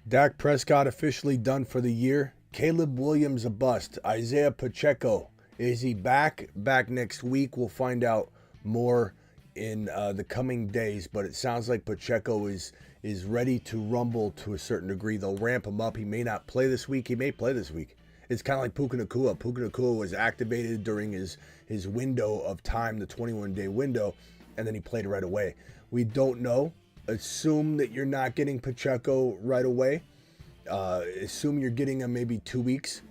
Dak Prescott officially done for the year. Caleb Williams a bust. Isiah Pacheco, is he back? Back next week. We'll find out more in the coming days, but it sounds like Pacheco is ready to rumble to a certain degree. They'll ramp him up. He may not play this week. He may play this week. It's kind of like Puka Nacua. Puka Nacua was activated during his window of time, the 21-day window, and then he played right away. We don't know. Assume that you're not getting Pacheco right away. Assume you're getting him maybe 2 weeks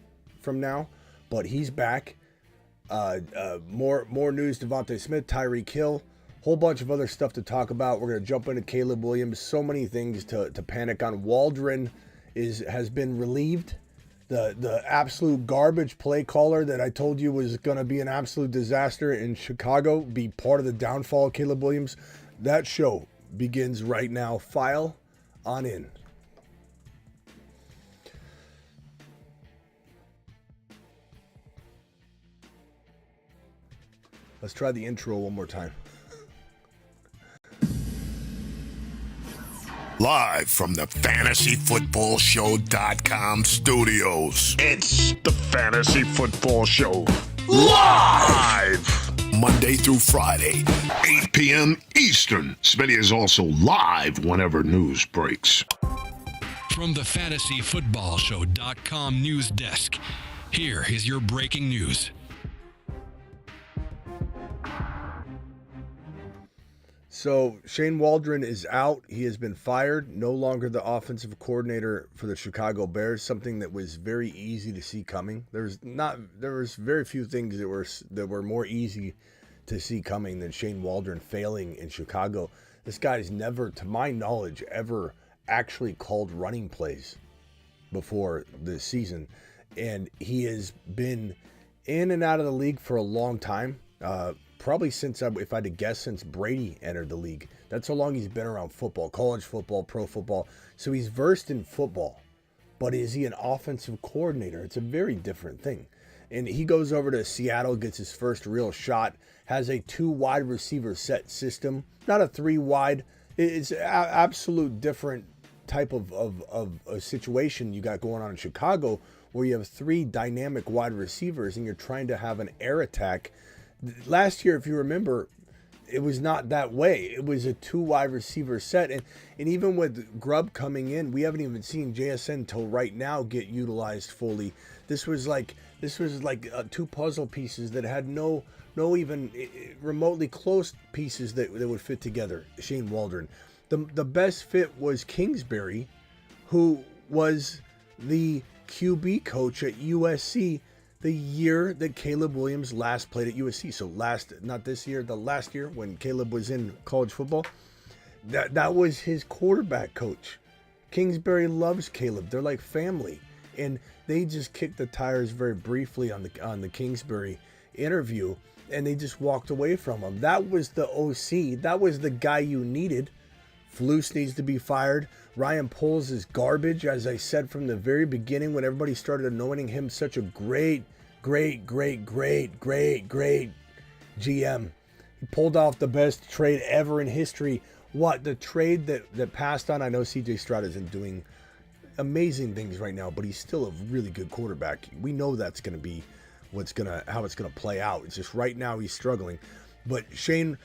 from now, but he's back. More news: Devontae Smith, Tyreek Hill, whole bunch of other stuff to talk about. We're gonna jump into Caleb Williams. So many things to panic on. Waldron has been relieved. The absolute garbage play caller that I told you was gonna be an absolute disaster in Chicago, be part of the downfall of Caleb Williams. That show begins right now. File on in. Let's try the intro one more time. Live from the FantasyFootballShow.com studios. It's the Fantasy Football Show. Live! Monday through Friday, 8 p.m. Eastern. Smitty is also live whenever news breaks. From the FantasyFootballShow.com news desk, here is your breaking news. So Shane Waldron is out. He has been fired. No longer the offensive coordinator for the Chicago Bears. Something that was very easy to see coming. There was very few things that were more easy to see coming than Shane Waldron failing in Chicago. This guy's never, to my knowledge, ever actually called running plays before this season, and he has been in and out of the league for a long time. Probably since, if I had to guess, since Brady entered the league. That's how long he's been around football, college football, pro football. So he's versed in football. But is he an offensive coordinator? It's a very different thing. And he goes over to Seattle, gets his first real shot, has a 2 wide receiver set system, not a 3 wide. It's an absolute different type of a situation you got going on in Chicago, where you have 3 dynamic wide receivers and you're trying to have an air attack. Last year, if you remember, it was not that way. It was a 2 wide receiver set. And even with Grubb coming in, we haven't even seen JSN till right now get utilized fully. This was like 2 puzzle pieces that had no even remotely close pieces that would fit together. Shane Waldron. The best fit was Kingsbury, who was the QB coach at USC the year that Caleb Williams last played at USC. So not this year, the last year when Caleb was in college football, that was his quarterback coach. Kingsbury loves Caleb. They're like family. And they just kicked the tires very briefly on the Kingsbury interview, and they just walked away from him. That was the OC. That was the guy you needed. Flus needs to be fired. Ryan Poles is garbage, as I said from the very beginning when everybody started anointing him such a great GM. He pulled off the best trade ever in history. What, the trade that passed on? I know CJ Stroud isn't doing amazing things right now, but he's still a really good quarterback. We know that's going to be how it's going to play out. It's just right now he's struggling. But Shane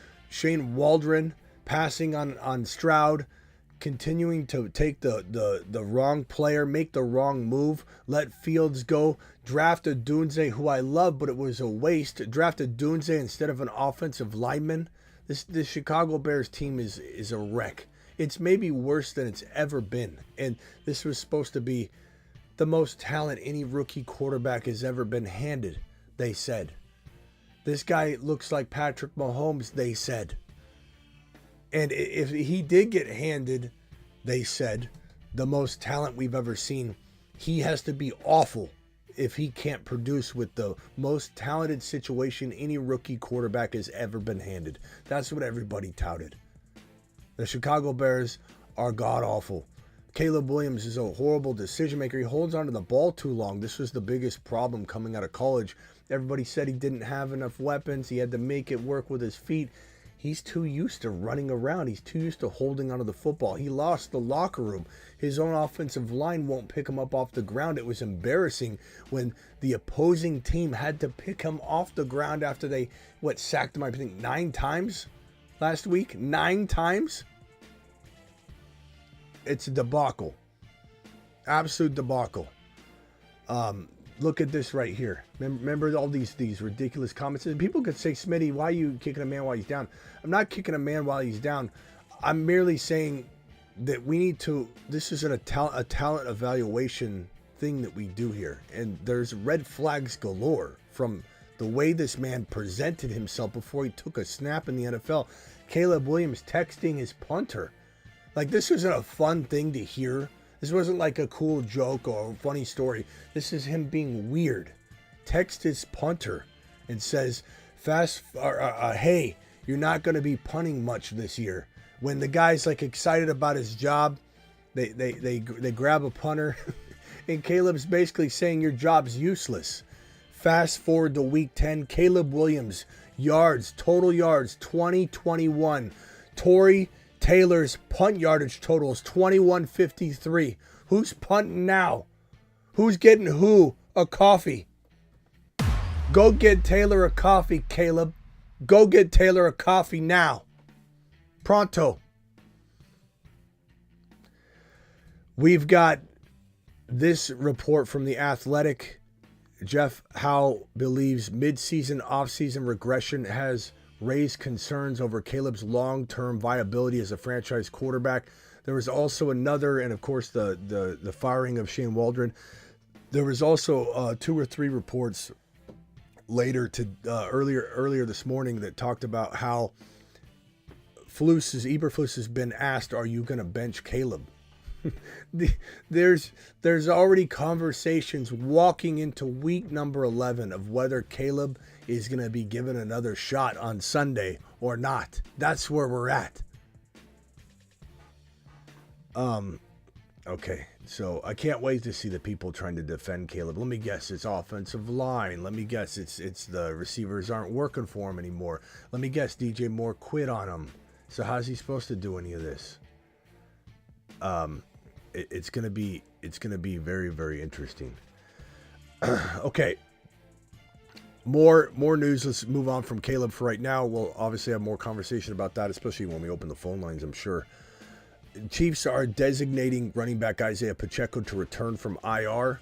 Waldron passing on Stroud, continuing to take the wrong player, make the wrong move, let Fields go, draft a Dunze, who I love, but it was a waste. Draft a Dunze instead of an offensive lineman. This Chicago Bears team is a wreck. It's maybe worse than it's ever been. And this was supposed to be the most talent any rookie quarterback has ever been handed, they said. This guy looks like Patrick Mahomes, they said. And if he did get handed, they said, the most talent we've ever seen, he has to be awful if he can't produce with the most talented situation any rookie quarterback has ever been handed. That's what everybody touted. The Chicago Bears are god-awful. Caleb Williams is a horrible decision maker. He holds onto the ball too long. This was the biggest problem coming out of college. Everybody said he didn't have enough weapons. He had to make it work with his feet. He's too used to running around. He's too used to holding onto the football. He lost the locker room. His own offensive line won't pick him up off the ground. It was embarrassing when the opposing team had to pick him off the ground after they, sacked him, I think, 9 times last week? 9 times? It's a debacle. Absolute debacle. Look at this right here. Remember all these ridiculous comments? And people could say, Smitty, why are you kicking a man while he's down? I'm not kicking a man while he's down. I'm merely saying that we need to, this is a talent evaluation thing that we do here. And there's red flags galore from the way this man presented himself before he took a snap in the NFL. Caleb Williams texting his punter. Like, this isn't a fun thing to hear. This wasn't like a cool joke or a funny story. This is him being weird. Text his punter and says, hey, you're not going to be punting much this year. When the guy's like excited about his job, they grab a punter and Caleb's basically saying your job's useless. Fast forward to week 10, Caleb Williams, total yards, 2021. Torrey Taylor's punt yardage total is 2153. Who's punting now? Who's getting who a coffee? Go get Taylor a coffee, Caleb. Go get Taylor a coffee now. Pronto. We've got this report from The Athletic. Jeff Howe believes midseason, offseason regression has raised concerns over Caleb's long-term viability as a franchise quarterback. There was also another, and of course the firing of Shane Waldron. There was also 2 or 3 reports later earlier this morning that talked about how Eberflus has been asked, "Are you going to bench Caleb?" There's already conversations walking into week number 11 of whether Caleb is going to be given another shot on Sunday or not. That's where we're at. Okay, so I can't wait to see the people trying to defend Caleb. Let me guess, it's offensive line. Let me guess, it's the receivers aren't working for him anymore. Let me guess, DJ Moore quit on him. So how's he supposed to do any of this? It's gonna be very, very interesting. Okay. More news. Let's move on from Caleb for right now. We'll obviously have more conversation about that, especially when we open the phone lines, I'm sure. Chiefs are designating running back Isiah Pacheco to return from IR.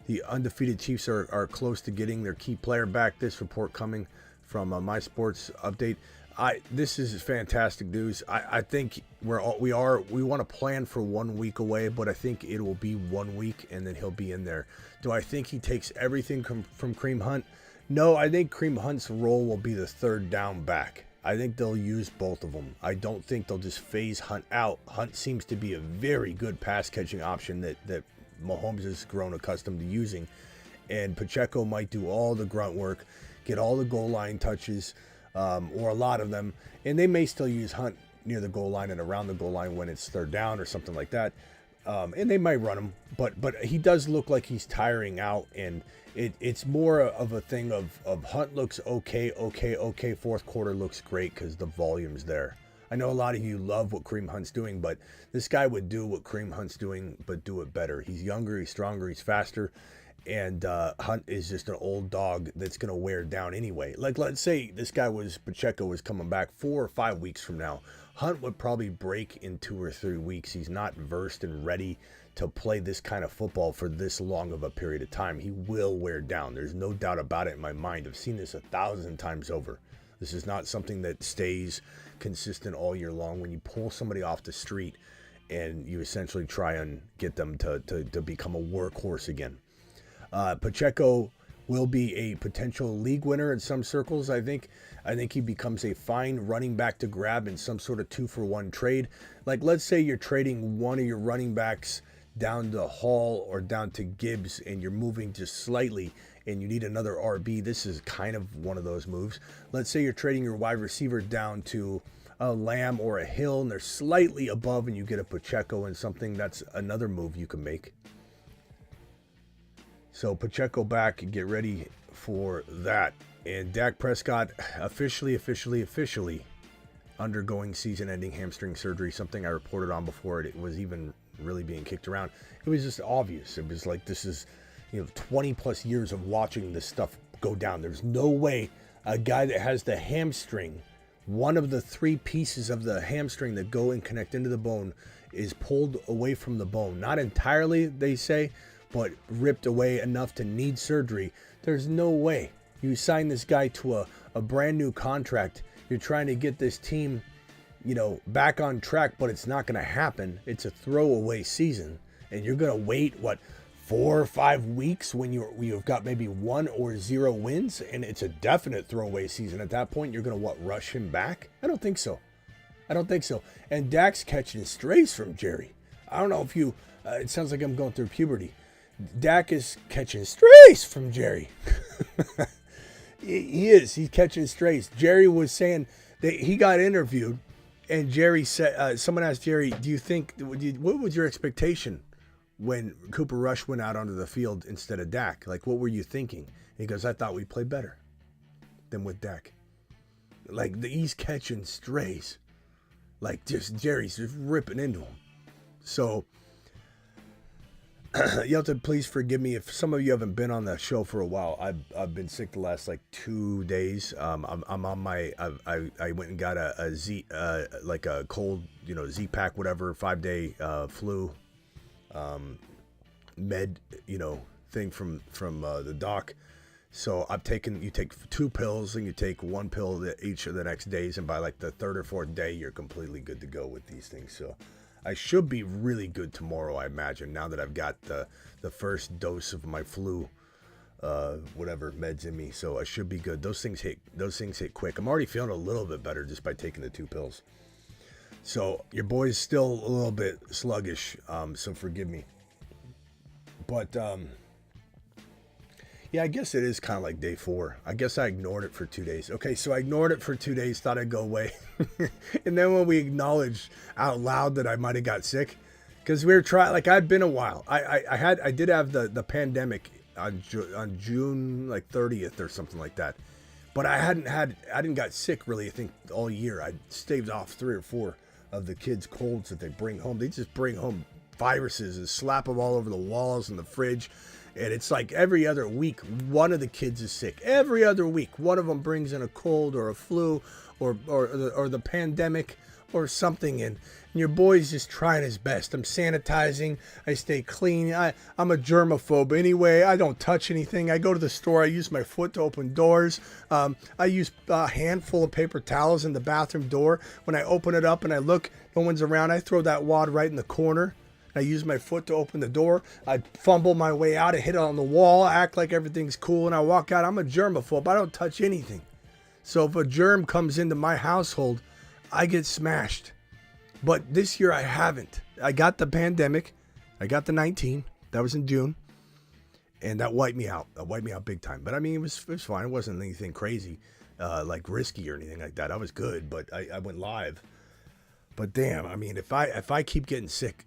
The undefeated Chiefs are close to getting their key player back. This report coming from My Sports Update. This is fantastic news. I think we want to plan for 1 week away, but I think it will be 1 week and then he'll be in there. Do I think he takes everything from Kareem Hunt? No, I think Kareem Hunt's role will be the third down back. I think they'll use both of them. I don't think they'll just phase Hunt out. Hunt seems to be a very good pass catching option that Mahomes has grown accustomed to using. And Pacheco might do all the grunt work, get all the goal line touches, or a lot of them. And they may still use Hunt near the goal line and around the goal line when it's third down or something like that. And they might run him, but he does look like he's tiring out, and it's more of a thing of Hunt looks okay. Fourth quarter looks great because the volume's there. I know a lot of you love what Kareem Hunt's doing, but this guy would do what Kareem Hunt's doing, but do it better. He's younger, he's stronger, he's faster, and Hunt is just an old dog that's going to wear down anyway. Like, let's say Pacheco was coming back 4 or 5 weeks from now. Hunt would probably break in 2 or 3 weeks. He's not versed and ready to play this kind of football for this long of a period of time. He will wear down. There's no doubt about it in my mind. I've seen this 1,000 times over. This is not something that stays consistent all year long. When you pull somebody off the street and you essentially try and get them to become a workhorse again. Pacheco will be a potential league winner in some circles. I think he becomes a fine running back to grab in some sort of 2-for-1 trade. Like, let's say you're trading one of your running backs down to Hall or down to Gibbs, and you're moving just slightly and you need another RB. This is kind of one of those moves. Let's say you're trading your wide receiver down to a Lamb or a Hill, and they're slightly above, and you get a Pacheco and something. That's another move you can make. So Pacheco back, get ready for that. And Dak Prescott officially undergoing season-ending hamstring surgery, something I reported on before it was even really being kicked around. It was just obvious. It was like, this is, 20 plus years of watching this stuff go down. There's no way a guy that has the hamstring, one of the 3 pieces of the hamstring that go and connect into the bone, is pulled away from the bone. Not entirely, they say, but ripped away enough to need surgery. There's no way. You sign this guy to a brand new contract. You're trying to get this team, back on track, but it's not going to happen. It's a throwaway season. And you're going to wait, 4 or 5 weeks when you've got maybe 1 or 0 wins, and it's a definite throwaway season. At that point, you're going to rush him back? I don't think so. And Dak's catching strays from Jerry. I don't know if you, it sounds like I'm going through puberty. Dak is catching strays from Jerry. He is. He's catching strays. Jerry was saying that he got interviewed, and Jerry said, someone asked Jerry, do you think, what was your expectation when Cooper Rush went out onto the field instead of Dak? Like, what were you thinking? And he goes, I thought we'd play better than with Dak. Like, he's catching strays. Like, Jerry's just ripping into him. So, you have to please forgive me if some of you haven't been on the show for a while. I've been sick the last 2 days. I'm on my I went and got a Z like a cold Z-Pack, whatever, 5-day flu med thing from the doc. So you take 2 pills and you take 1 pill each of the next days, and by the 3rd or 4th day you're completely good to go with these things. So I should be really good tomorrow, I imagine, now that I've got the first dose of my flu, whatever meds in me. So I should be good. Those things hit quick. I'm already feeling a little bit better just by taking the 2 pills. So your boy's still a little bit sluggish, so forgive me. But yeah, I guess it is kind of like day 4. I guess I ignored it for 2 days. Okay, so I ignored it for 2 days, thought I'd go away. And then when we acknowledged out loud that I might have got sick, because we were trying, I'd been a while. I did have the pandemic on June 30th or something like that. But I didn't got sick really, I think, all year. I staved off 3 or 4 of the kids' colds that they bring home. They just bring home viruses and slap them all over the walls and the fridge. And it's like every other week, one of the kids is sick. Every other week, one of them brings in a cold or a flu or the pandemic or something. And your boy's just trying his best. I'm sanitizing. I stay clean. I'm a germaphobe anyway. I don't touch anything. I go to the store. I use my foot to open doors. I use a handful of paper towels in the bathroom door. When I open it up and I look, no one's around, I throw that wad right in the corner. I use my foot to open the door. I fumble my way out. I hit it on the wall. I act like everything's cool, and I walk out. I'm a germaphobe. I don't touch anything. So if a germ comes into my household, I get smashed. But this year I haven't. I got the pandemic. I got the 19. That was in June. And that wiped me out. That wiped me out big time. But I mean, it was fine. It wasn't anything crazy, risky or anything like that. I was good, but I went live. But damn, I mean, if I keep getting sick,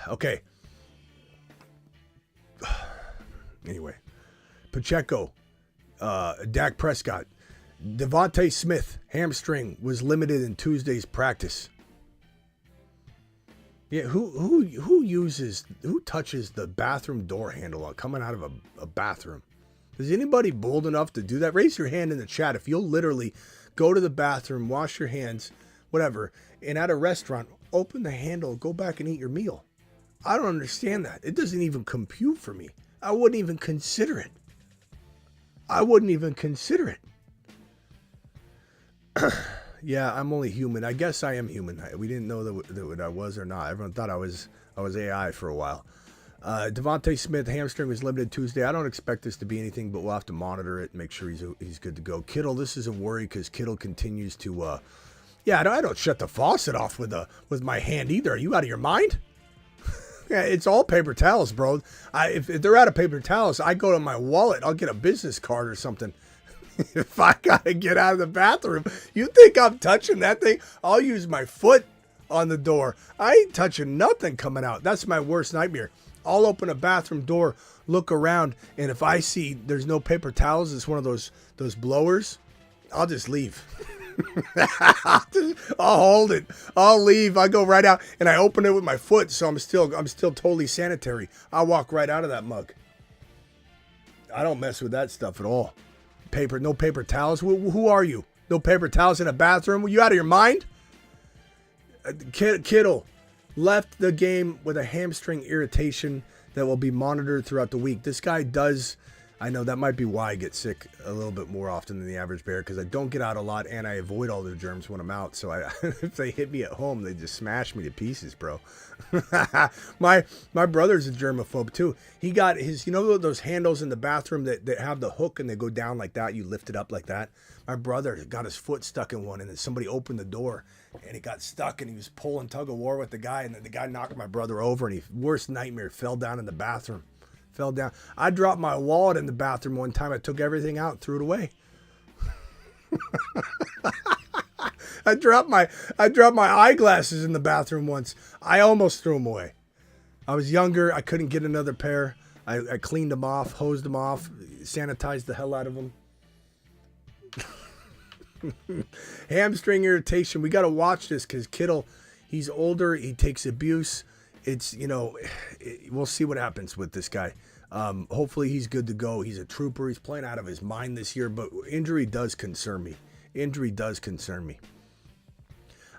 okay. Anyway, Pacheco, Dak Prescott, Devontae Smith, hamstring, was limited in Tuesday's practice. Yeah, who touches the bathroom door handle coming out of a bathroom? Is anybody bold enough to do that? Raise your hand in the chat if you'll literally go to the bathroom, wash your hands, whatever, and at a restaurant, open the handle, go back and eat your meal. I don't understand that. It doesn't even compute for me. I wouldn't even consider it. Yeah, I'm only human. I guess I am human. We didn't know that I was or not. Everyone thought I was AI for a while. Devontae Smith, hamstring, was limited Tuesday. I don't expect this to be anything, but we'll have to monitor it and make sure he's good to go. Kittle, this is a worry because Kittle continues to... Yeah, I don't shut the faucet off with my hand either. Are you out of your mind? Yeah, it's all paper towels, bro. If they're out of paper towels, I go to my wallet. I'll get a business card or something. If I gotta get out of the bathroom, you think I'm touching that thing? I'll use my foot on the door. I ain't touching nothing coming out. That's my worst nightmare. I'll open a bathroom door, look around, and if I see there's no paper towels, it's one of those blowers, I'll just leave. I'll hold it. I'll leave. I go right out and I open it with my foot, so I'm still totally sanitary. I walk right out of that mug. I don't mess with that stuff at all. No paper towels. Who are you? No paper towels in a bathroom? Were you out of your mind? Kittle left the game with a hamstring irritation that will be monitored throughout the week. This guy does, I know that might be why I get sick a little bit more often than the average bear, because I don't get out a lot and I avoid all the germs when I'm out. So if they hit me at home, they just smash me to pieces, bro. My brother's a germaphobe too. He got his, those handles in the bathroom that have the hook and they go down like that. You lift it up like that. My brother got his foot stuck in one and then somebody opened the door and it got stuck and he was pulling tug of war with the guy and then the guy knocked my brother over and worst nightmare, fell down in the bathroom. Fell down. I dropped my wallet in the bathroom one time. I took everything out and threw it away. I dropped my eyeglasses in the bathroom once. I almost threw them away. I was younger. I couldn't get another pair. I cleaned them off, hosed them off, sanitized the hell out of them. Hamstring irritation. We got to watch this because Kittle, he's older. He takes abuse. It's, we'll see what happens with this guy. Hopefully he's good to go. He's a trooper. He's playing out of his mind this year, but injury does concern me.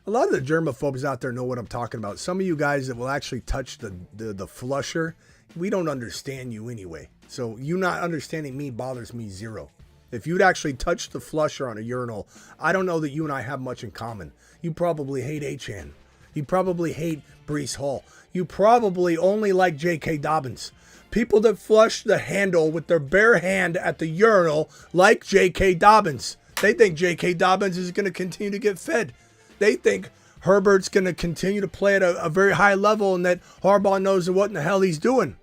A lot of the germaphobes out there know what I'm talking about. Some of you guys that will actually touch the flusher, we don't understand you anyway. So you not understanding me bothers me zero. If you'd actually touch the flusher on a urinal, I don't know that you and I have much in common. You probably hate H.N. You probably hate Breece Hall. You probably only like J.K. Dobbins. People that flush the handle with their bare hand at the urinal like J.K. Dobbins. They think J.K. Dobbins is going to continue to get fed. They think Herbert's going to continue to play at a very high level and that Harbaugh knows what in the hell he's doing.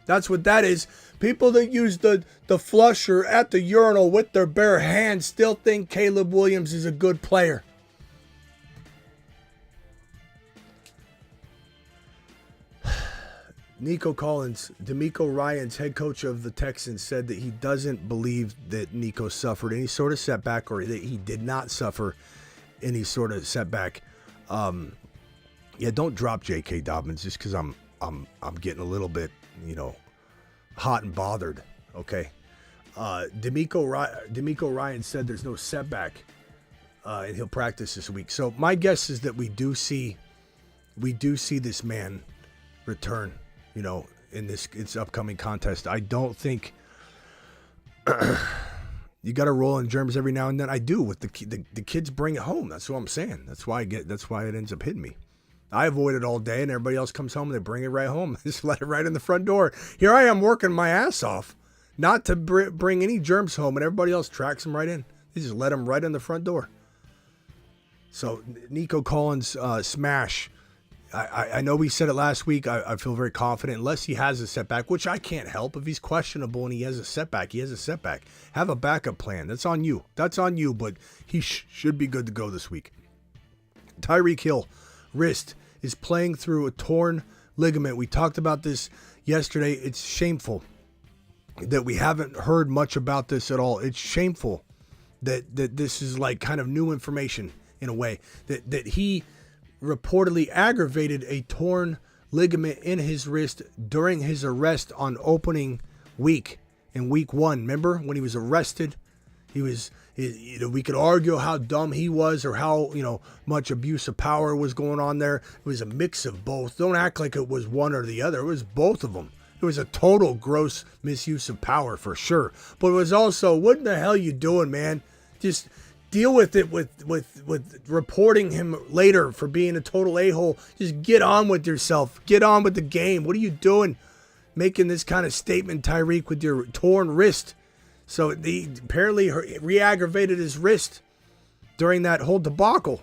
That's what that is. People that use the flusher at the urinal with their bare hands still think Caleb Williams is a good player. Nico Collins, D'Amico Ryans, head coach of the Texans, said that he doesn't believe that Nico suffered any sort of setback or that he did not suffer any sort of setback. Don't drop J.K. Dobbins just because I'm getting a little bit, hot and bothered. Okay. D'Amico Ryan said there's no setback, and he'll practice this week. So my guess is that we do see this man return, in its upcoming contest. I don't think you got to roll in germs every now and then. I do with the kids bring it home. That's what I'm saying. That's why it ends up hitting me. I avoid it all day, and everybody else comes home and they bring it right home. Just let it right in the front door. Here I am working my ass off, not to bring any germs home, and everybody else tracks them right in. They just let them right in the front door. So Nico Collins, smash. I know we said it last week. I feel very confident, unless he has a setback, which I can't help. If he's questionable and he has a setback, he has a setback. Have a backup plan. That's on you. But he should be good to go this week. Tyreek Hill, wrist, is playing through a torn ligament. We talked about this yesterday. It's shameful that we haven't heard much about this at all. It's shameful that this is like kind of new information in a way, that he reportedly aggravated a torn ligament in his wrist during his arrest on opening week in week 1. Remember when he was arrested? We could argue how dumb he was or how, much abuse of power was going on there. It was a mix of both. Don't act like it was one or the other. It was both of them. It was a total gross misuse of power for sure. But it was also, what in the hell you doing, man? Just deal with it with reporting him later for being a total a-hole. Just get on with yourself. Get on with the game. What are you doing making this kind of statement, Tyreek, with your torn wrist? So he apparently re-aggravated his wrist during that whole debacle.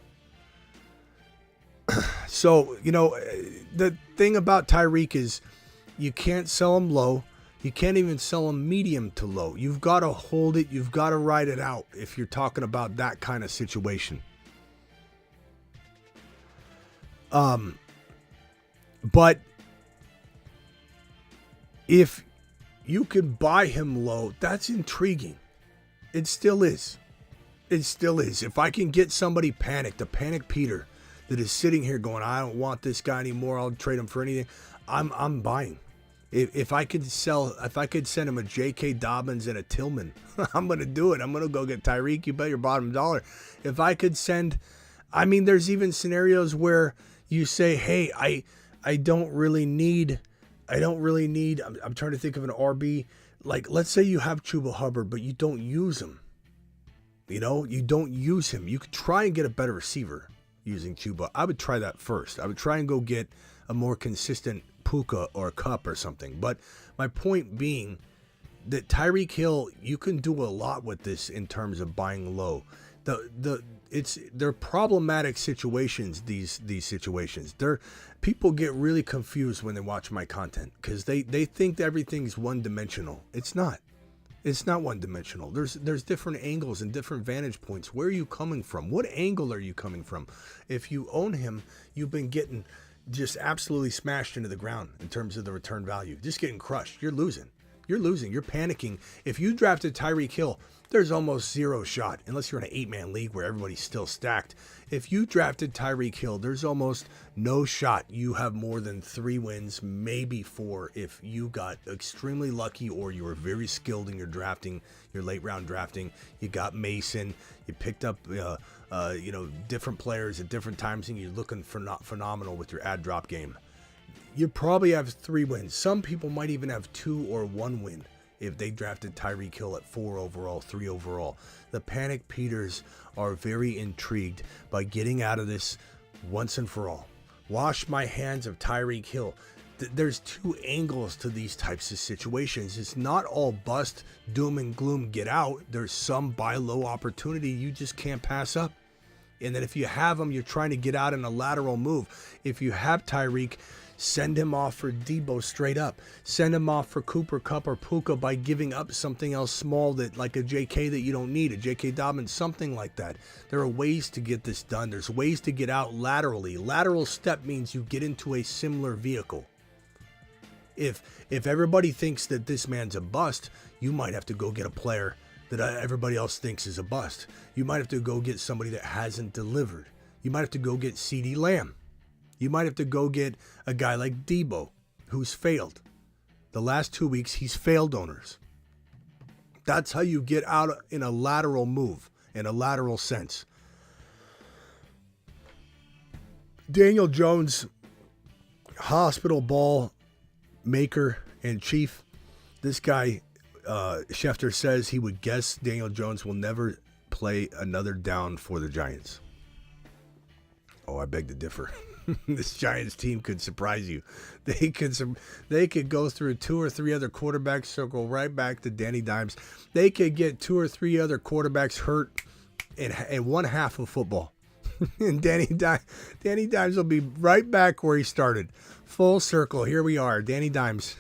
So, the thing about Tyreek is you can't sell him low. You can't even sell him medium to low. You've got to hold it. You've got to ride it out if you're talking about that kind of situation. But if you can buy him low, that's intriguing. It still is. It still is. If I can get somebody panicked, a panic Peter, that is sitting here going, I don't want this guy anymore, I'll trade him for anything, I'm buying. If I could send him a J.K. Dobbins and a Tillman, I'm going to do it. I'm going to go get Tyreek. You bet your bottom dollar. If I could send, there's even scenarios where you say, hey, I don't really need, I'm trying to think of an RB. Like, let's say you have Chuba Hubbard, but you don't use him. You don't use him. You could try and get a better receiver using Chuba. I would try that first. I would try and go get a more consistent Puka or Cup or something. But my point being that Tyreek Hill, you can do a lot with this in terms of buying low. They're problematic situations, these situations. People get really confused when they watch my content because they think that everything's one-dimensional. It's not. It's not one-dimensional. There's different angles and different vantage points. Where are you coming from? What angle are you coming from? If you own him, you've been getting just absolutely smashed into the ground in terms of the return value. Just getting crushed. You're losing. You're panicking. If you drafted Tyreek Hill, there's almost zero shot, unless you're in an 8-man league where everybody's still stacked. If you drafted Tyreek Hill, there's almost no shot you have more than 3 wins, maybe 4, if you got extremely lucky or you were very skilled in your drafting, your late round drafting. You got Mason, you picked up different players at different times, and you're looking for not phenomenal with your ad drop game. You probably have 3 wins. Some people might even have 2 or 1 win if they drafted Tyreek Hill at 4 overall, 3 overall. The Panic Peters are very intrigued by getting out of this once and for all. Wash my hands of Tyreek Hill. There's 2 angles to these types of situations. It's not all bust, doom and gloom, get out. There's some buy low opportunity you just can't pass up. And then if you have them, you're trying to get out in a lateral move. If you have Tyreek, send him off for Debo straight up. Send him off for Cooper Kupp or Puka by giving up something else small, that like a JK that you don't need, a J.K. Dobbins, something like that. There are ways to get this done. There's ways to get out laterally. Lateral step means you get into a similar vehicle. If everybody thinks that this man's a bust, you might have to go get a player that everybody else thinks is a bust. You might have to go get somebody that hasn't delivered. You might have to go get CeeDee Lamb. You might have to go get a guy like Debo, who's failed. The last 2 weeks, he's failed owners. That's how you get out in a lateral move, in a lateral sense. Daniel Jones, hospital ball maker and chief. This guy, Schefter says he would guess Daniel Jones will never play another down for the Giants. Oh, I beg to differ. This Giants team could surprise you. They could go through 2 or 3 other quarterbacks, circle right back to Danny Dimes. They could get 2 or 3 other quarterbacks hurt in one half of football. And Danny Dimes will be right back where he started. Full circle. Here we are. Danny Dimes.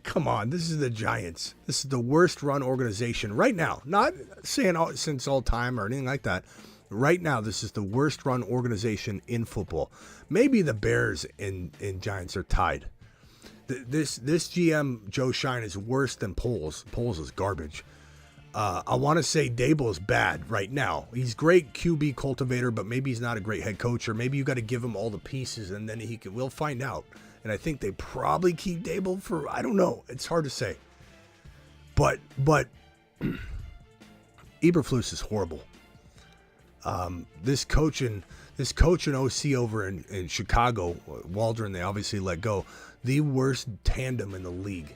Come on. This is the Giants. This is the worst run organization right now. Not saying since all time or anything like that. Right now, this is the worst run organization in football. Maybe the Bears and Giants are tied. This GM, Joe Shine, is worse than Poles. Poles is garbage. I want to say Dable's bad right now. He's great QB cultivator, but maybe he's not a great head coach, or maybe you got to give him all the pieces and then we'll find out. And I think they probably keep Dable for, I don't know. It's hard to say. But Eberflus is horrible. This coach and OC over in Chicago, Waldron, they obviously let go. The worst tandem in the league.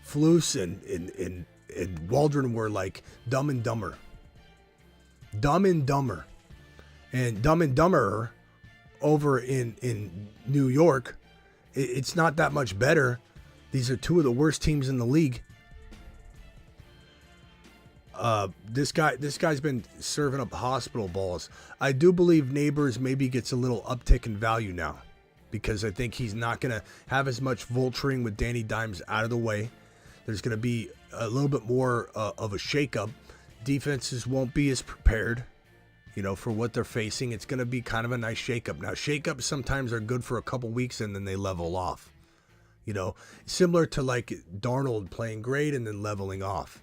Flus and Waldron were like Dumb and Dumber. Dumb and Dumber. And Dumb and Dumber over in New York, it's not that much better. These are 2 of the worst teams in the league. This guy's been serving up hospital balls. I do believe Neighbors maybe gets a little uptick in value now, because I think he's not going to have as much vulturing with Danny Dimes out of the way. There's going to be a little bit more of a shakeup. Defenses won't be as prepared, for what they're facing. It's going to be kind of a nice shakeup. Now, shakeups sometimes are good for a couple weeks and then they level similar to like Darnold playing great and then leveling off.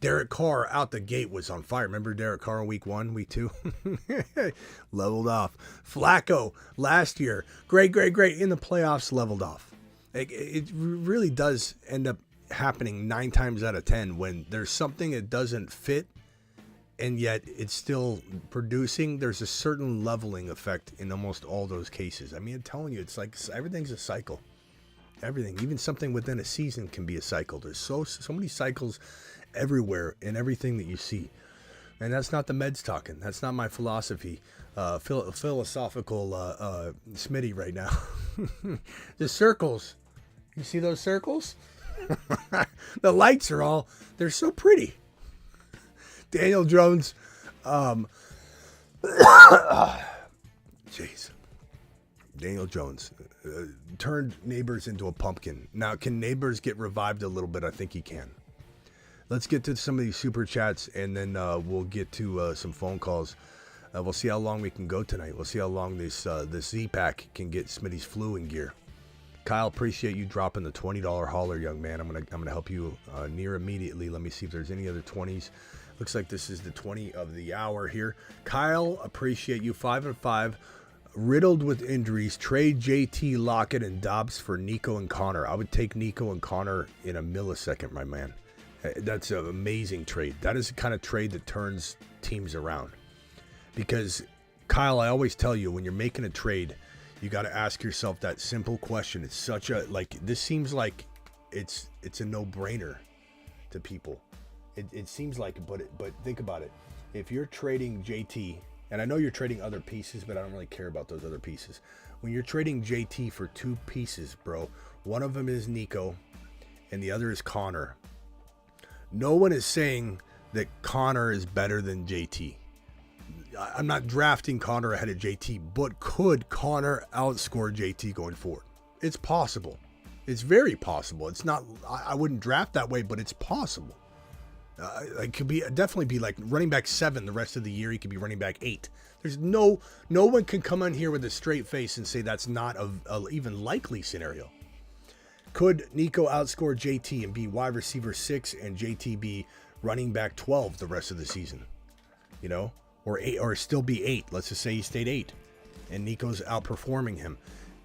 Derek Carr out the gate was on fire. Remember Derek Carr in week 1, week 2? Leveled off. Flacco last year, great. In the playoffs, leveled off. It really does end up happening 9 times out of 10 when there's something that doesn't fit and yet it's still producing. There's a certain leveling effect in almost all those cases. I mean, I'm telling you, it's like everything's a cycle. Everything, even something within a season can be a cycle. There's so many cycles everywhere in everything that you see. And that's not the meds talking. That's not my philosophy. Philosophical Smitty right now. The circles. You see those circles? The lights are they're so pretty. Daniel Jones. Jeez. Daniel Jones turned Neighbors into a pumpkin. Now, can Neighbors get revived a little bit? I think he can. Let's get to some of these super chats, and then we'll get to some phone calls. We'll see how long we can go tonight. We'll see how long this Z-Pack can get Smitty's flu in gear. Kyle, appreciate you dropping the $20 hauler, young man. I'm gonna help you near immediately. Let me see if there's any other 20s. Looks like this is the 20 of the hour here. Kyle, appreciate you. 5-5. Riddled with injuries. Trade JT, Lockett, and Dobbs for Nico and Connor. I would take Nico and Connor in a millisecond, my man. That's an amazing trade. That is the kind of trade that turns teams around. Because, Kyle, I always tell you, when you're making a trade, you got to ask yourself that simple question. It's such a, this seems like it's a no-brainer to people. It seems like it, but think about it. If you're trading JT, and I know you're trading other pieces, but I don't really care about those other pieces. When you're trading JT for 2 pieces, bro, one of them is Nico, and the other is Connor. No one is saying that Connor is better than JT. I'm not drafting Connor ahead of JT, but could Connor outscore JT going forward? It's possible. It's very possible. It's not, I wouldn't draft that way, but it's possible. It could definitely be like running back 7 the rest of the year. He could be running back 8. There's no one can come in here with a straight face and say that's not a even likely scenario. Could Nico outscore JT and be wide receiver 6 and JT be running back 12 the rest of the season? You know, or 8, or still be 8. Let's just say he stayed 8 and Nico's outperforming him.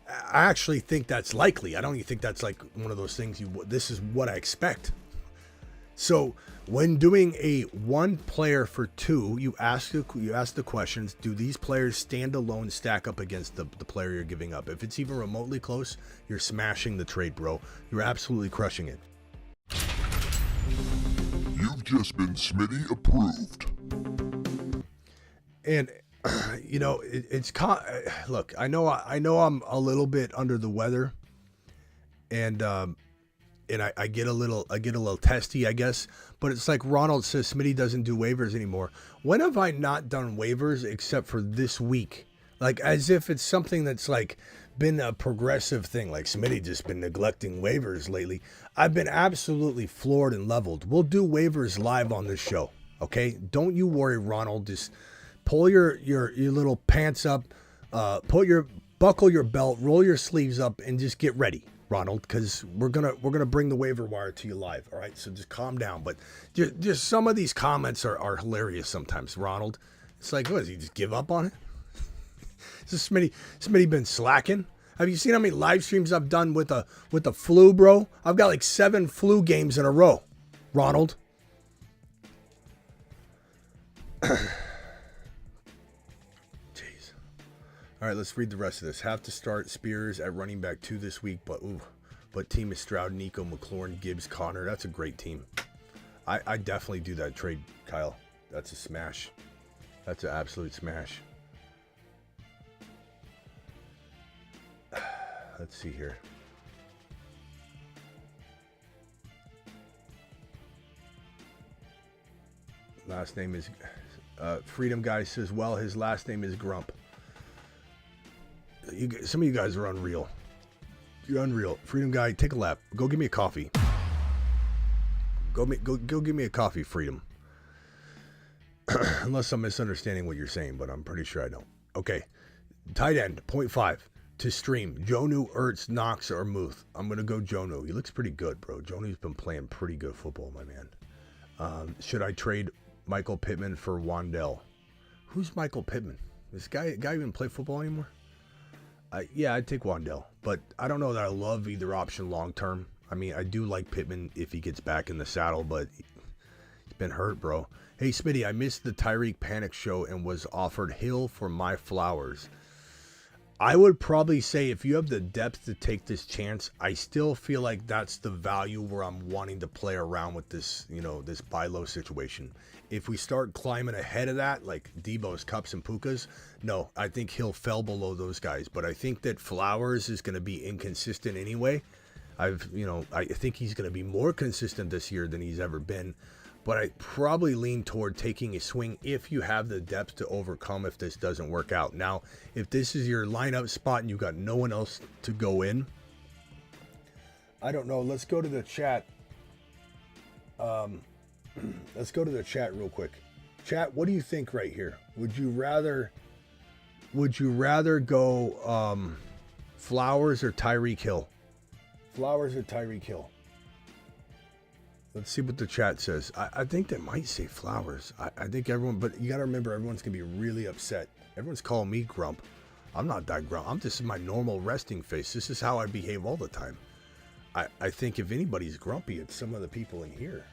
I actually think that's likely. I don't even think that's like one of those things this is what I expect. So when doing a 1 player for 2, you ask the questions, do these players stand alone stack up against the player you're giving up? If it's even remotely close, you're smashing the trade, bro. You're absolutely crushing it. You've just been Smitty approved. And you know, look, I know I'm a little bit under the weather, and I get a little testy, I guess. But it's like Ronald says, Smitty doesn't do waivers anymore. When have I not done waivers except for this week? Like, as if it's something that's like been a progressive thing. Like Smitty just been neglecting waivers lately. I've been absolutely floored and leveled. We'll do waivers live on this show, okay? Don't you worry, Ronald. Just pull your little pants up, buckle your belt, roll your sleeves up, and just get ready, Ronald, because we're gonna bring the waiver wire to you live. All right, so just calm down. But just some of these comments are hilarious sometimes, Ronald. It's like, what, does he just give up on it? Is Smitty been slacking? Have you seen how many live streams I've done with the flu, bro? I've got like 7 flu games in a row, Ronald. Jeez. All right, let's read the rest of this. Have to start Spears at running back 2 this week, but team is Stroud, Nico, McLaurin, Gibbs, Connor. That's a great team. I definitely do that trade, Kyle. That's a smash. That's an absolute smash. Let's see here. Last name is Freedom Guy says, well, his last name is Grump. Some of you guys are unreal. You're unreal. Freedom Guy, take a lap. Go give me a coffee. Go give me a coffee, Freedom. Unless I'm misunderstanding what you're saying, but I'm pretty sure I don't. Okay. Tight end, 0.5 to stream. Jonu, Ertz, Knox, or Muth. I'm going to go Jonu. He looks pretty good, bro. Jonu's been playing pretty good football, my man. Should I trade Michael Pittman for Wandell? Who's Michael Pittman? This guy even play football anymore? Yeah, I'd take Wandell, but I don't know that I love either option long term. I mean, I do like Pittman if he gets back in the saddle, but he's been hurt, bro. Hey, Smitty, I missed the Tyreek Panic show and was offered Hill for my flowers. I would probably say if you have the depth to take this chance, I still feel like that's the value where I'm wanting to play around with this, this buy low situation. If we start climbing ahead of that, like Debo's, Cups, and Pukas, no, I think Hill fell below those guys. But I think that Flowers is going to be inconsistent anyway. I think he's going to be more consistent this year than he's ever been. But I probably lean toward taking a swing if you have the depth to overcome if this doesn't work out. Now, if this is your lineup spot and you've got no one else to go in, I don't know. Let's go to the chat. Let's go to the chat real quick. Chat, what do you think right here? Would you rather go Flowers or Tyreek Hill? Flowers or Tyreek Hill? Let's see what the chat says. I think they might say Flowers. I think everyone, but you got to remember, everyone's going to be really upset. Everyone's calling me grump. I'm not that grump. I'm just in my normal resting face. This is how I behave all the time. I think if anybody's grumpy, it's some of the people in here.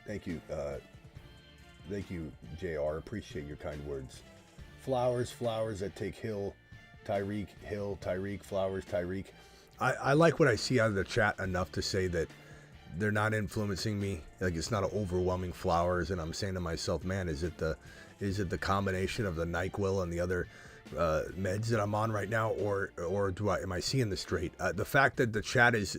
Thank you. Thank you, JR. Appreciate your kind words. Flowers, I take Hill, Tyreek, Hill, Tyreek, Flowers, Tyreek. I like what I see out of the chat enough to say that they're not influencing me. Like, it's not an overwhelming Flowers, and I'm saying to myself, man, is it the combination of the NyQuil and the other meds that I'm on right now, or am I seeing this straight? The fact that the chat is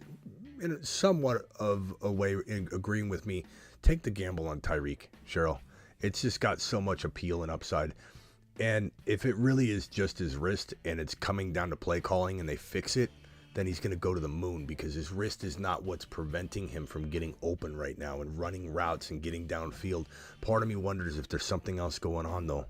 in somewhat of a way agreeing with me, take the gamble on Tyreek, Cheryl. It's just got so much appeal and upside. And if it really is just his wrist and it's coming down to play calling and they fix it, then he's going to go to the moon, because his wrist is not what's preventing him from getting open right now and running routes and getting downfield. Part of me wonders if there's something else going on, though.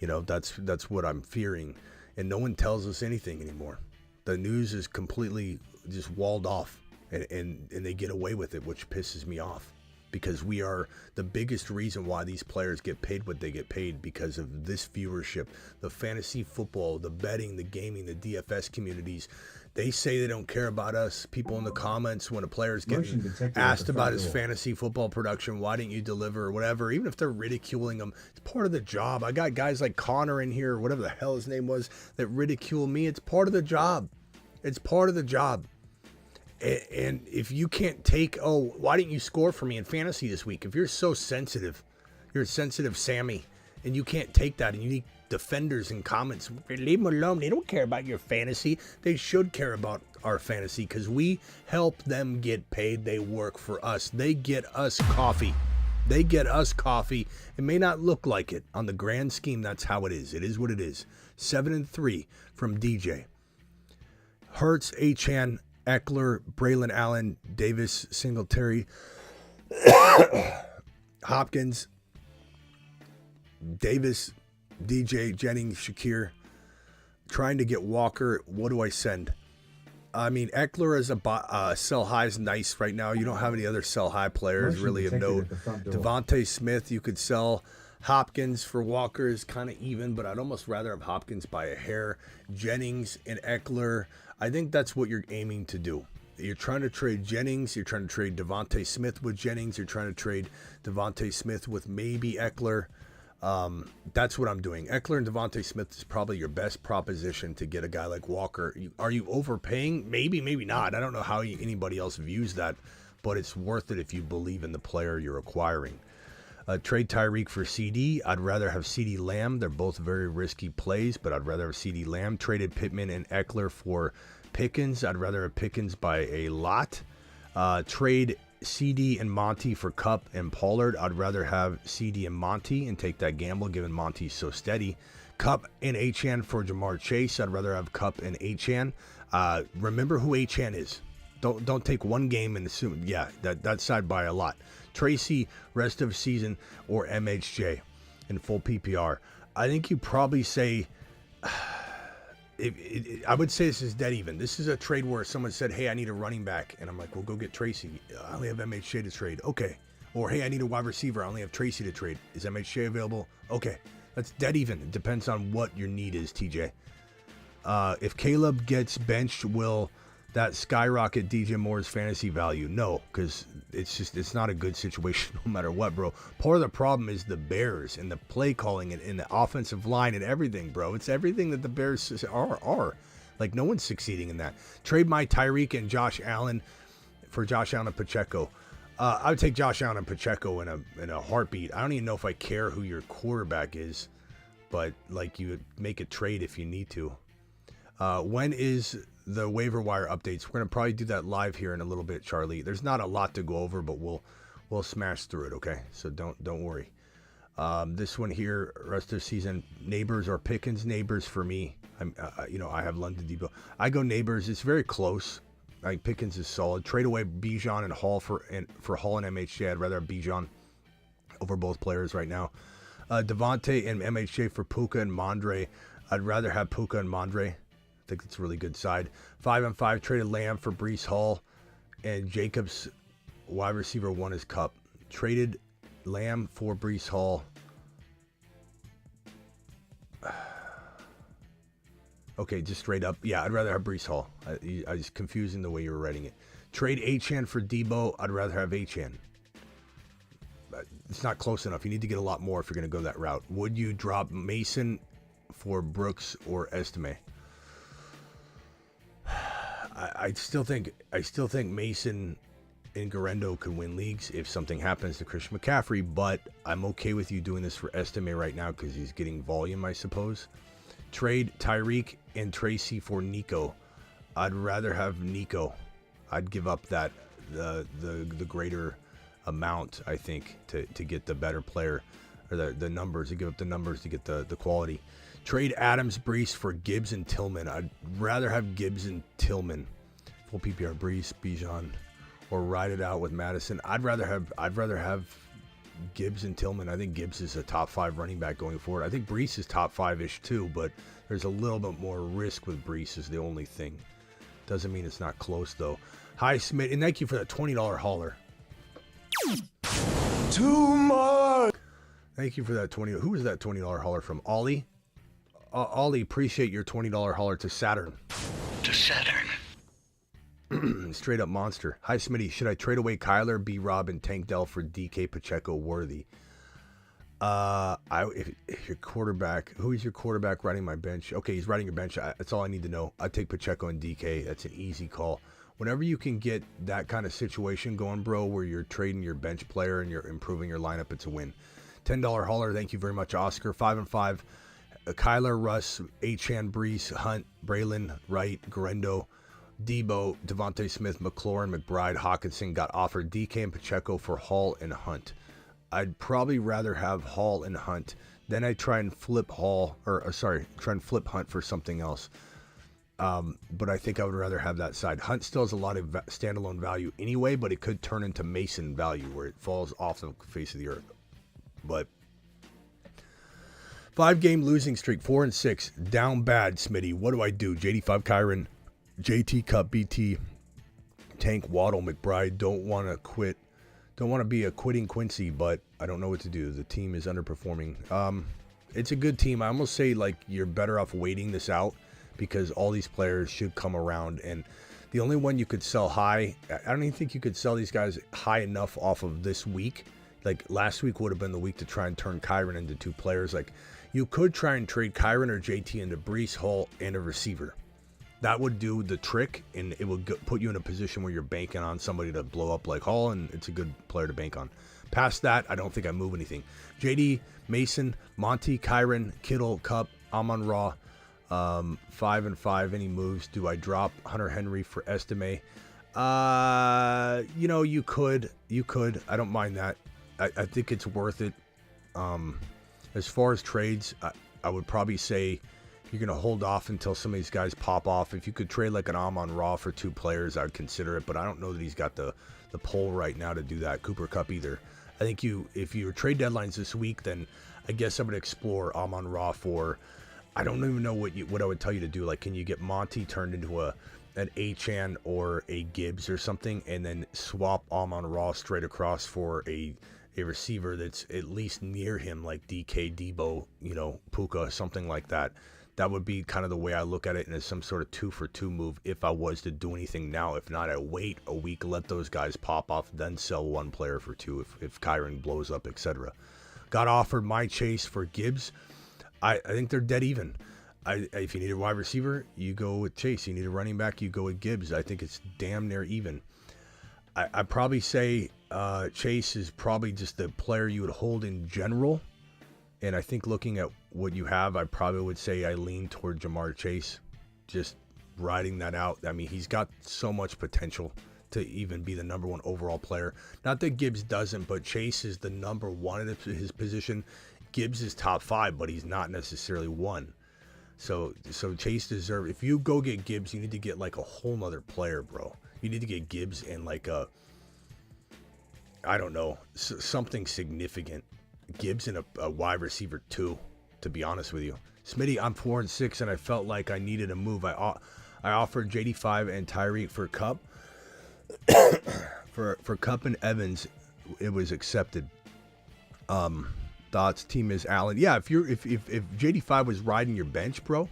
That's what I'm fearing. And no one tells us anything anymore. The news is completely just walled off, and they get away with it, which pisses me off. Because we are the biggest reason why these players get paid what they get paid, because of this viewership, the fantasy football, the betting, the gaming, the DFS communities. They say they don't care about us. People in the comments, when a player's getting asked about his fantasy football production, why didn't you deliver or whatever, even if they're ridiculing him, it's part of the job. I got guys like Connor in here, or whatever the hell his name was, that ridicule me. It's part of the job. It's part of the job. And if you can't take, why didn't you score for me in fantasy this week? If you're so sensitive, you're a sensitive Sammy, and you can't take that, and you need defenders in comments, leave them alone. They don't care about your fantasy. They should care about our fantasy, because we help them get paid. They work for us. They get us coffee. They get us coffee. It may not look like it. On the grand scheme, that's how it is. It is what it is. 7-3 from DJ. Hurts, Achane, Eckler, Braylon Allen, Davis, Singletary, Hopkins, Davis, DJ, Jennings, Shakir. Trying to get Walker. What do I send? I mean, Eckler as a sell high is nice right now. You don't have any other sell high players really of note. Devontae Smith, you could sell. Hopkins for Walker is kind of even, but I'd almost rather have Hopkins by a hair. Jennings and Eckler, I think that's what you're aiming to do. You're trying to trade Jennings. You're trying to trade Devontae Smith with Jennings. You're trying to trade Devontae Smith with maybe Eckler. That's what I'm doing. Eckler and Devontae Smith is probably your best proposition to get a guy like Walker. Are you overpaying? Maybe, maybe not. I don't know how anybody else views that, but it's worth it if you believe in the player you're acquiring. Trade Tyreek for CD. I'd rather have CD Lamb. They're both very risky plays, but I'd rather have CD Lamb. Traded Pittman and Eckler for Pickens. I'd rather have Pickens by a lot. Trade CD and Monty for Kupp and Pollard. I'd rather have CD and Monty and take that gamble, given Monty's so steady. Kupp and Achane for Jamar Chase. I'd rather have Kupp and Achane. Remember who Achane is. Don't take one game and assume, that's side by a lot. Tracy, rest of season, or MHJ in full PPR. I think you probably say I would say this is dead even. This is a trade where someone said, hey, I need a running back. And I'm like, well, go get Tracy. I only have MHJ to trade. Okay. Or, hey, I need a wide receiver. I only have Tracy to trade. Is MHJ available? Okay. That's dead even. It depends on what your need is, TJ. If Caleb gets benched, will that skyrocket DJ Moore's fantasy value? No, because it's not a good situation no matter what, bro. Part of the problem is the Bears and the play calling and the offensive line and everything, bro. It's everything that the Bears are. Like, no one's succeeding in that. Trade my Tyreek and Josh Allen for Josh Allen and Pacheco. I would take Josh Allen and Pacheco in a heartbeat. I don't even know if I care who your quarterback is, but like, you would make a trade if you need to. When is the waiver wire updates? We're gonna probably do that live here in a little bit, Charlie. There's not a lot to go over, but we'll smash through it. Okay, so don't worry. This one here, rest of the season, Neighbors or Pickens. Neighbors for me. I have London Depot. I go Neighbors. It's very close. I think Pickens is solid. Trade away Bijan and Hall for Hall and MHJ. I'd rather have Bijan over both players right now. Devontae and MHJ for Puka and Mondre. I'd rather have Puka and Mondre. I think it's a really good side. 5-5 traded Lamb for Breece Hall, and Jacobs wide receiver 1 is Cup. Traded Lamb for Breece Hall. Okay, just straight up. Yeah, I'd rather have Breece Hall. I was confusing the way you were writing it. Trade Achane for Debo. I'd rather have Achane. It's not close enough. You need to get a lot more if you're going to go that route. Would you drop Mason for Brooks or Estime? I still think Mason and Garendo can win leagues if something happens to Christian McCaffrey, but I'm okay with you doing this for Estime right now because he's getting volume, I suppose. Trade Tyreek and Tracy for Nico. I'd rather have Nico. I'd give up the greater amount, I think, to get the better player, or the numbers, to give up the numbers to get the quality. Trade Adams Breece for Gibbs and Tillman. I'd rather have Gibbs and Tillman. Full PPR Breece, Bijan, or ride it out with Madison. I'd rather have Gibbs and Tillman. I think Gibbs is a top 5 running back going forward. I think Breece is top 5-ish too, but there's a little bit more risk with Breece is the only thing. Doesn't mean it's not close though. Hi Smitty, and thank you for that $20 hauler. Too much. Thank you for that 20. Who was that $20 hauler from? Ollie? Ollie, appreciate your $20 hauler to Saturn. To Saturn. Straight up monster. Hi Smitty, should I trade away Kyler, B. Rob, and Tank Dell for DK Pacheco Worthy? If your quarterback, who is your quarterback riding my bench? Okay, he's riding your bench. That's all I need to know. I'd take Pacheco and DK. That's an easy call. Whenever you can get that kind of situation going, bro, where you're trading your bench player and you're improving your lineup, it's a win. $10 hauler. Thank you very much, Oscar. 5-5. Kyler, Russ, Achane, Breece, Hunt, Braylon, Wright, Garendo, Debo, Devontae Smith, McLaurin, McBride, Hawkinson got offered DK and Pacheco for Hall and Hunt. I'd probably rather have Hall and Hunt. Then I try and flip Hunt for something else. But I think I would rather have that side. Hunt still has a lot of standalone value anyway, but it could turn into Mason value where it falls off the face of the earth. But 5-game losing streak, 4-6, down bad, Smitty. What do I do? JD5 Kyron, JT Cup, BT, Tank, Waddle, McBride. Don't want to quit. Don't want to be a quitting Quincy, but I don't know what to do. The team is underperforming. It's a good team. I almost say like you're better off waiting this out because all these players should come around. And the only one you could sell high, I don't even think you could sell these guys high enough off of this week. Like last week would have been the week to try and turn Kyron into 2 players. Like you could try and trade Kyron or JT into Breece Hall and a receiver. That would do the trick, and it would put you in a position where you're banking on somebody to blow up like Hall, and it's a good player to bank on. Past that, I don't think I move anything. JD, Mason, Monty, Kyron, Kittle, Cup, Amon-Ra, 5-5. Any moves? Do I drop Hunter Henry for Estime? You could. I don't mind that. I think it's worth it. As far as trades, I would probably say you're going to hold off until some of these guys pop off. If you could trade like an Amon-Ra for 2 players, I would consider it, but I don't know that he's got the pull right now to do that. Cooper Kupp either. I think if your trade deadlines this week, then I guess I would explore Amon-Ra for I don't even know what I would tell you to do. Like, can you get Monty turned into an Achane or a Gibbs or something, and then swap Amon-Ra straight across for a receiver that's at least near him, like DK, Debo, Puka, something like that. That would be kind of the way I look at it, and as some sort of 2-for-2 move if I was to do anything now. If not, I wait a week, let those guys pop off, then sell one player for two if Kyron blows up, etc. Got offered my Chase for Gibbs. I think they're dead even. If you need a wide receiver, you go with Chase. You need a running back, you go with Gibbs. I think it's damn near even. I'd probably say Chase is probably just the player you would hold in general. And I think looking at what you have, I probably would say I lean toward Jamar Chase. Just riding that out. I mean, he's got so much potential to even be the number one overall player. Not that Gibbs doesn't, but Chase is the number one at his position. Gibbs is top 5, but he's not necessarily 1. So Chase deserves. If you go get Gibbs, you need to get like a whole nother player, bro. You need to get Gibbs and like I don't know, something significant. Gibbs and a wide receiver 2, to be honest with you. Smitty, I'm 4-6, and I felt like I needed a move. I offered JD5 and Tyreek for Cup. for Cup and Evans, it was accepted. Thoughts, team is Allen. Yeah, if JD5 was riding your bench, bro,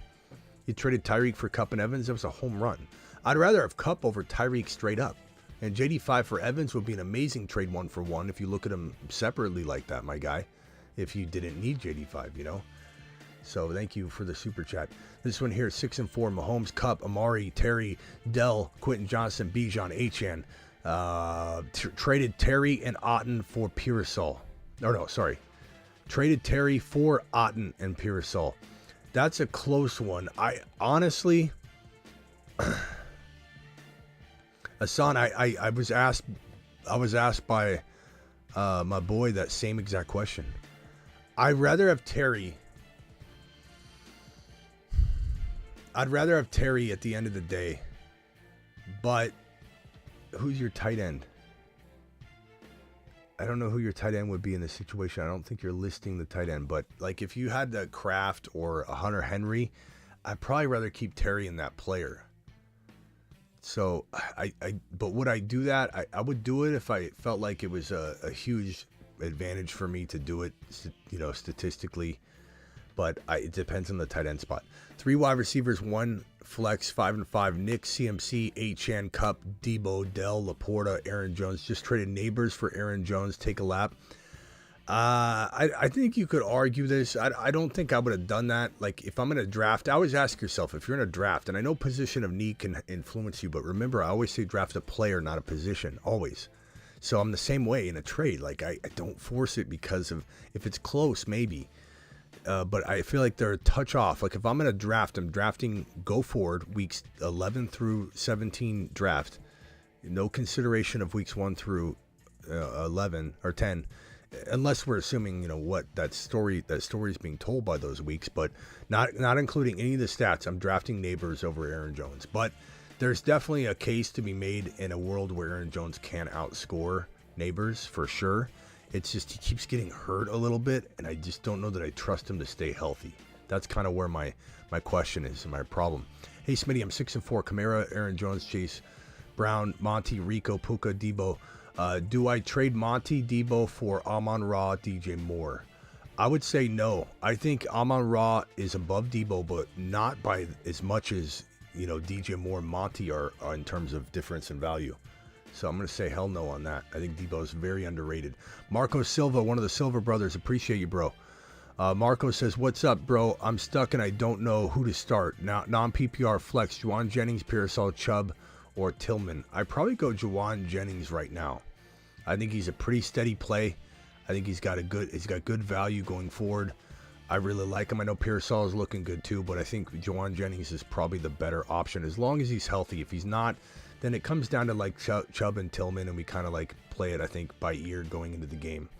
you traded Tyreek for Cup and Evans, that was a home run. I'd rather have Cup over Tyreek straight up. And JD5 for Evans would be an amazing trade 1-for-1 if you look at them separately like that, my guy. If you didn't need JD5, So thank you for the super chat. This one here, 6-4, Mahomes, Cup, Amari, Terry, Dell, Quentin Johnson, Bijan, Achane. Traded Terry and Otten for Pearsall. Traded Terry for Otten and Pearsall. That's a close one. I honestly, Hassan, I was asked by my boy that same exact question. I'd rather have Terry at the end of the day. But who's your tight end? I don't know who your tight end would be in this situation. I don't think you're listing the tight end, but like if you had the Kraft or a Hunter Henry, I'd probably rather keep Terry in that player. So but would I do that? I would do it if I felt like it was a huge advantage for me to do it, statistically. But it depends on the tight end spot. 3 wide receivers, 1 flex, 5-5. Nick, CMC, Achane, Cup, Debo, Dell, Laporta, Aaron Jones. Just traded Neighbors for Aaron Jones. Take a lap. I think you could argue this. I don't think I would have done that. Like if I'm in a draft, I always ask yourself if you're in a draft, and I know position of need can influence you, but remember I always say draft a player, not a position. Always. So I'm the same way in a trade. Like I don't force it because of if it's close, maybe. But I feel like they're a touch off. Like if I'm in a draft, I'm drafting go forward weeks 11 through 17 draft. No consideration of weeks 1 through 11 or 10, unless we're assuming what that story is being told by those weeks. But not including any of the stats. I'm drafting Neighbors over Aaron Jones. But there's definitely a case to be made in a world where Aaron Jones can outscore Neighbors for sure. It's just he keeps getting hurt a little bit, and I just don't know that I trust him to stay healthy. That's kind of where my question is and my problem. Hey, Smitty, I'm 6-4. Kamara, Aaron Jones, Chase Brown, Monty, Rico, Puka, Debo. Do I trade Monty, Debo for Amon-Ra, DJ Moore? I would say no. I think Amon-Ra is above Debo, but not by as much as DJ Moore and Monty are in terms of difference in value. So I'm going to say hell no on that. I think Debo is very underrated. Marco Silva, one of the Silva brothers. Appreciate you, bro. Marco says, what's up, bro? I'm stuck and I don't know who to start. Now, non-PPR flex, Juwan Jennings, Pearsall, Chubb, or Tillman. I'd probably go Juwan Jennings right now. I think he's a pretty steady play. I think he's got good value going forward. I really like him. I know Pearsall is looking good too, but I think Juwan Jennings is probably the better option as long as he's healthy. If he's not, then it comes down to like Chubb and Tillman, and we kind of like play it, I think, by ear going into the game.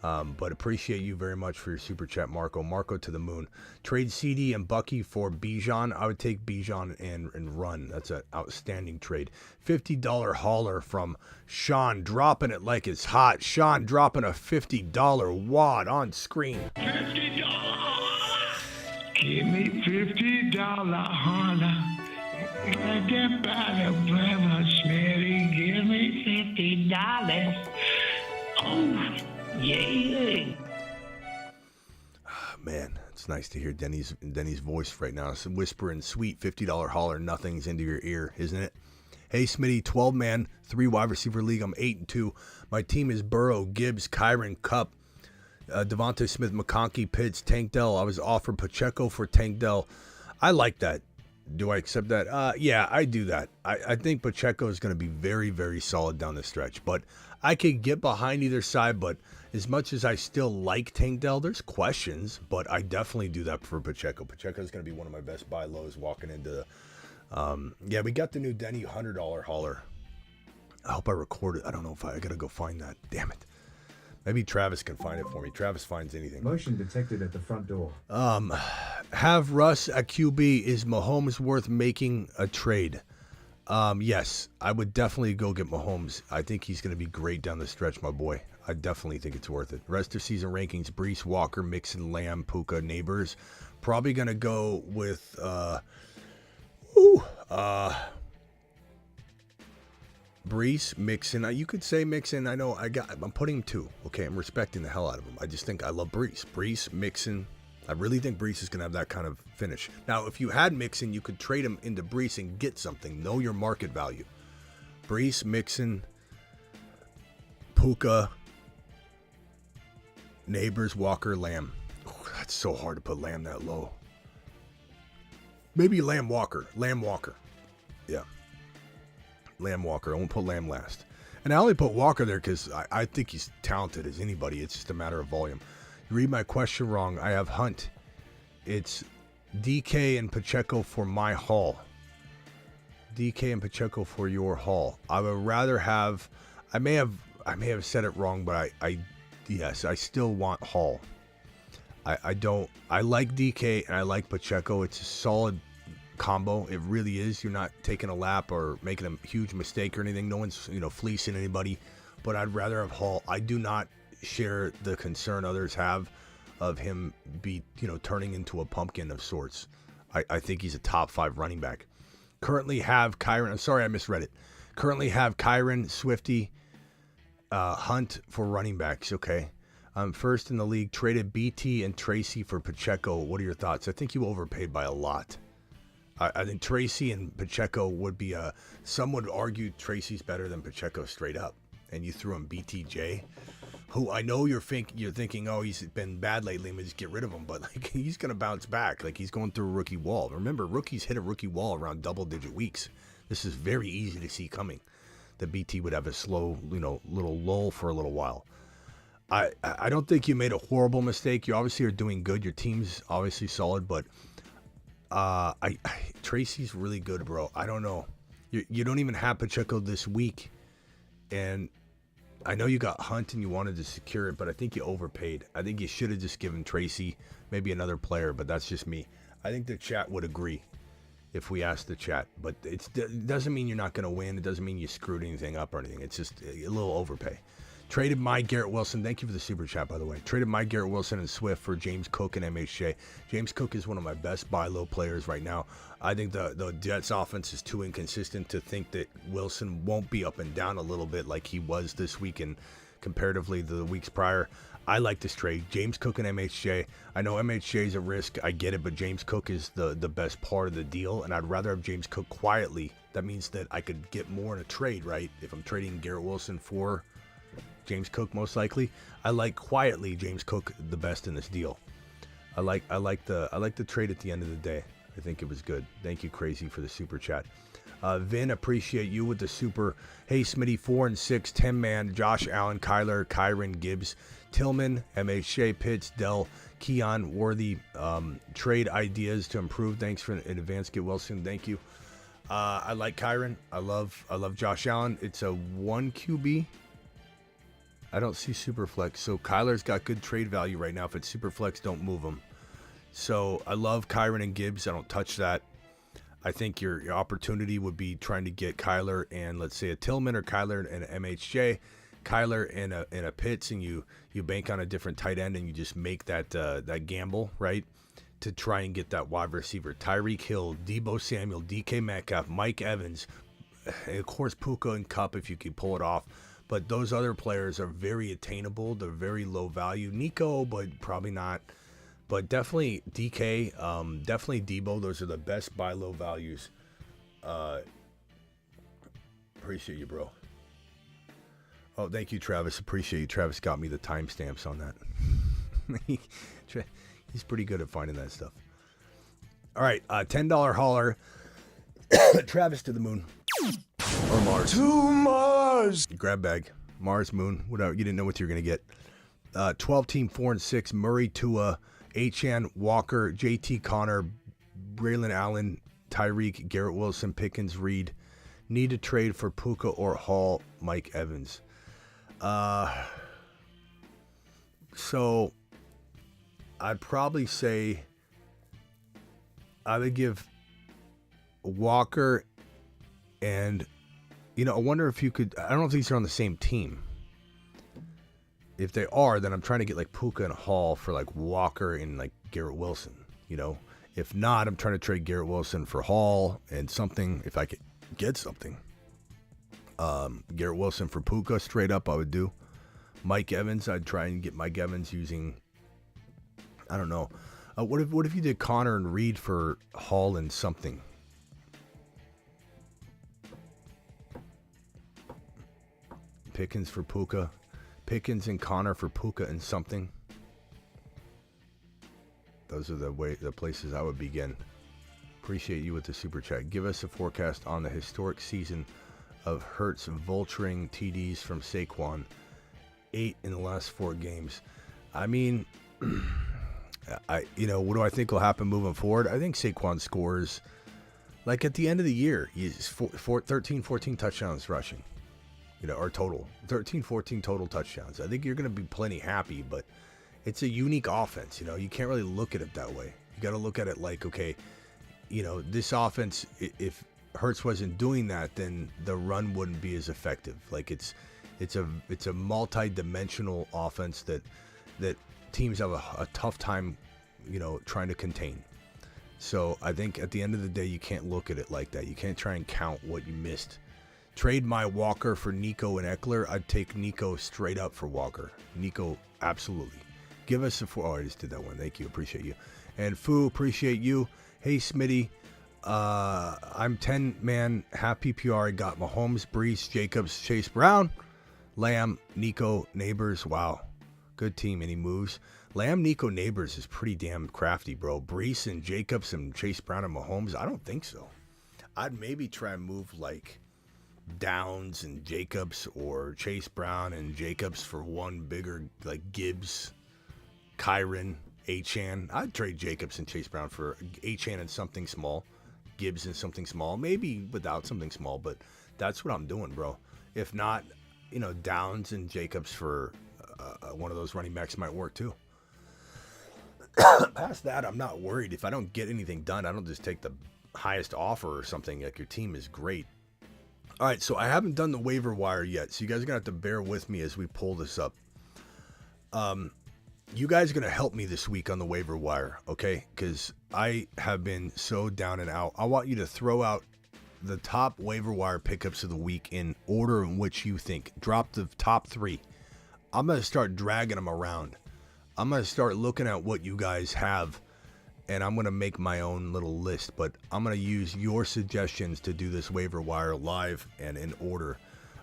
But appreciate you very much for your super chat, Marco. Marco to the moon. Trade CD and Bucky for Bijan. I would take Bijan and run. That's an outstanding trade. $50 hauler from Sean, dropping it like it's hot. Sean dropping a $50 wad on screen. $50. Give me $1. Get by the brother, Smitty. Give me $50. Oh, yeah. Man, it's nice to hear Denny's voice right now. Some whispering sweet $50 holler nothings into your ear, isn't it? Hey, Smitty, 12-man, 3 wide receiver league. I'm 8-2. My team is Burrow, Gibbs, Kyren, Cup, Devontae Smith, McConkey, Pitts, Tank Dell. I was offered Pacheco for Tank Dell. I like that. Do I accept that? Yeah, I do that. I think Pacheco is going to be very, very solid down the stretch. But I could get behind either side. But as much as I still like Tank Dell, there's questions. But I definitely do that for Pacheco. Pacheco is going to be one of my best buy lows walking into. Yeah, we got the new Denny $100 hauler. I hope I recorded. I don't know if I got to go find that. Damn it. Maybe Travis can find it for me. Travis finds anything. Motion detected at the front door. Have Russ at QB. Is Mahomes worth making a trade? Yes, I would definitely go get Mahomes. I think he's going to be great down the stretch, my boy. I definitely think it's worth it. Rest of season rankings: Brees, Walker, Mixon, Lamb, Puka, Neighbors. Probably going to go with Brees, Mixon. You could say Mixon. I know I'm putting him 2. Okay, I'm respecting the hell out of him. I just think I love Brees. Brees, Mixon. I really think Brees is going to have that kind of finish. Now, if you had Mixon, you could trade him into Brees and get something. Know your market value. Brees, Mixon, Puka, Neighbors, Walker, Lamb. Ooh, that's so hard to put Lamb that low. Maybe Lamb Walker. Yeah. Lamb Walker. I won't put Lamb last. And I only put Walker there because I think he's talented as anybody. It's just a matter of volume. You read my question wrong. I have Hunt. It's DK and Pacheco for my haul. DK and Pacheco for your haul. I would rather have. I may have said it wrong, but yes, I still want Hall. I don't. I like DK and I like Pacheco. It's a solid combo. It really is. You're not taking a lap or making a huge mistake or anything. No one's fleecing anybody. But I'd rather have Hall. I do not share the concern others have of him be turning into a pumpkin of sorts. I think he's a top 5 running back. Currently have Kyren. I'm sorry I misread it. Currently have Kyren, Swifty, Hunt for running backs. Okay. First in the league. Traded BT and Tracy for Pacheco. What are your thoughts? I think you overpaid by a lot. I think Tracy and Pacheco would be some would argue Tracy's better than Pacheco straight up. And you threw him BTJ, who I know you're thinking, oh, he's been bad lately, let me just get rid of him. But he's going to bounce back. He's going through a rookie wall. Remember, rookies hit a rookie wall around double-digit weeks. This is very easy to see coming. That BT would have a slow, little lull for a little while. I don't think you made a horrible mistake. You obviously are doing good. Your team's obviously solid, but Tracy's really good, bro. I don't know. You don't even have Pacheco this week, and I know you got Hunt and you wanted to secure it, but I think you overpaid. I think you should have just given Tracy maybe another player, but that's just me. I think the chat would agree if we asked the chat, but it doesn't mean you're not going to win. It doesn't mean you screwed anything up or anything. It's just a little overpay. Traded my Garrett Wilson. Thank you for the super chat, by the way. Traded my Garrett Wilson and Swift for James Cook and MHJ. James Cook is one of my best buy low players right now. I think the Jets offense is too inconsistent to think that Wilson won't be up and down a little bit like he was this week and comparatively to the weeks prior. I like this trade. James Cook and MHJ. I know MHJ is a risk. I get it, but James Cook is the best part of the deal, and I'd rather have James Cook quietly. That means that I could get more in a trade, right? If I'm trading Garrett Wilson for James Cook, most likely. I like quietly James Cook the best in this deal. I like the trade at the end of the day. I think it was good. Thank you, Crazy, for the super chat. Vin, appreciate you with the super. Hey, Smitty, 4 and 6, 10-man. Josh Allen, Kyler, Kyren, Gibbs, Tillman, MHJ, Pitts, Dell, Keon, Worthy. Trade ideas to improve. Thanks for in advance. Get Wilson. Thank you. I like Kyren. I love Josh Allen. It's a 1 QB. I don't see Superflex. So Kyler's got good trade value right now. If it's Superflex, don't move him. So I love Kyren and Gibbs. I don't touch that. I think your opportunity would be trying to get Kyler and let's say a Tillman or Kyler and an MHJ. Kyler and a Pitts, and you bank on a different tight end and you just make that gamble, right? to try and get that wide receiver. Tyreek Hill, Deebo Samuel, DK Metcalf, Mike Evans, and of course Puka and Cup if you can pull it off. But those other players are very attainable. They're very low value. Nico, but probably not. But definitely DK, definitely Deebo. Those are the best buy low values. Appreciate you, bro. Oh, thank you, Travis. Appreciate you. Travis got me the timestamps on that. He's pretty good at finding that stuff. All right, $10 hauler. Travis to the moon. Or Mars. To Mars! Grab bag. Mars, moon, whatever. You didn't know what you were going to get. 12 team 4 and 6. Murray, Tua, Achan, Walker, JT Connor, Braylon Allen, Tyreek, Garrett Wilson, Pickens, Reed. Need to trade for Puka or Hall, Mike Evans. So I'd probably say I would give Walker and, I wonder if you could, I don't know if these are on the same team. If they are, then I'm trying to get like Puka and Hall for like Walker and like Garrett Wilson, If not, I'm trying to trade Garrett Wilson for Hall and something, if I could get something. Garrett Wilson for Puka, straight up, I would do. Mike Evans, I'd try and get Mike Evans using, I don't know. What if you did Connor and Reed for Hall and something? Pickens for Puka. Pickens and Connor for Puka and something. Those are the places I would begin. Appreciate you with the super chat. Give us a forecast on the historic season of Hurts vulturing TDs from Saquon. 8 in the last 4 games. I mean, what do I think will happen moving forward? I think Saquon scores, like at the end of the year, he's 13, 14 touchdowns rushing, or total. 13, 14 total touchdowns. I think you're going to be plenty happy, but it's a unique offense. You can't really look at it that way. You got to look at it like, okay, this offense, if Hurts wasn't doing that, then the run wouldn't be as effective. Like it's a multi-dimensional offense that teams have a tough time, trying to contain. So I think at the end of the day, you can't look at it like that. You can't try and count what you missed. Trade my Walker for Nico and Eckler. I'd take Nico straight up for Walker. Nico, absolutely. Give us a 4. Oh, I just did that one. Thank you. Appreciate you. And Fu, appreciate you. Hey, Smitty. I'm 10-man, half PPR. I got Mahomes, Brees, Jacobs, Chase Brown, Lamb, Nico, Neighbors. Wow. Good team. Any moves? Lamb, Nico, Neighbors is pretty damn crafty, bro. Brees and Jacobs and Chase Brown and Mahomes? I don't think so. I'd maybe try and move like Downs and Jacobs or Chase Brown and Jacobs for one bigger, like Gibbs, Kyron, Achan. I'd trade Jacobs and Chase Brown for Achan and something small, Gibbs and something small, maybe without something small, but that's what I'm doing, bro. If not, Downs and Jacobs for one of those running backs might work too. Past that, I'm not worried. If I don't get anything done, I don't just take the highest offer or something. Like, your team is great. All right, so I haven't done the waiver wire yet, so you guys are going to have to bear with me as we pull this up. You guys are going to help me this week on the waiver wire, okay? Because I have been so down and out. I want you to throw out the top waiver wire pickups of the week in order in which you think. Drop the top 3. I'm going to start dragging them around. I'm going to start looking at what you guys have, and I'm going to make my own little list. But I'm going to use your suggestions to do this waiver wire live and in order.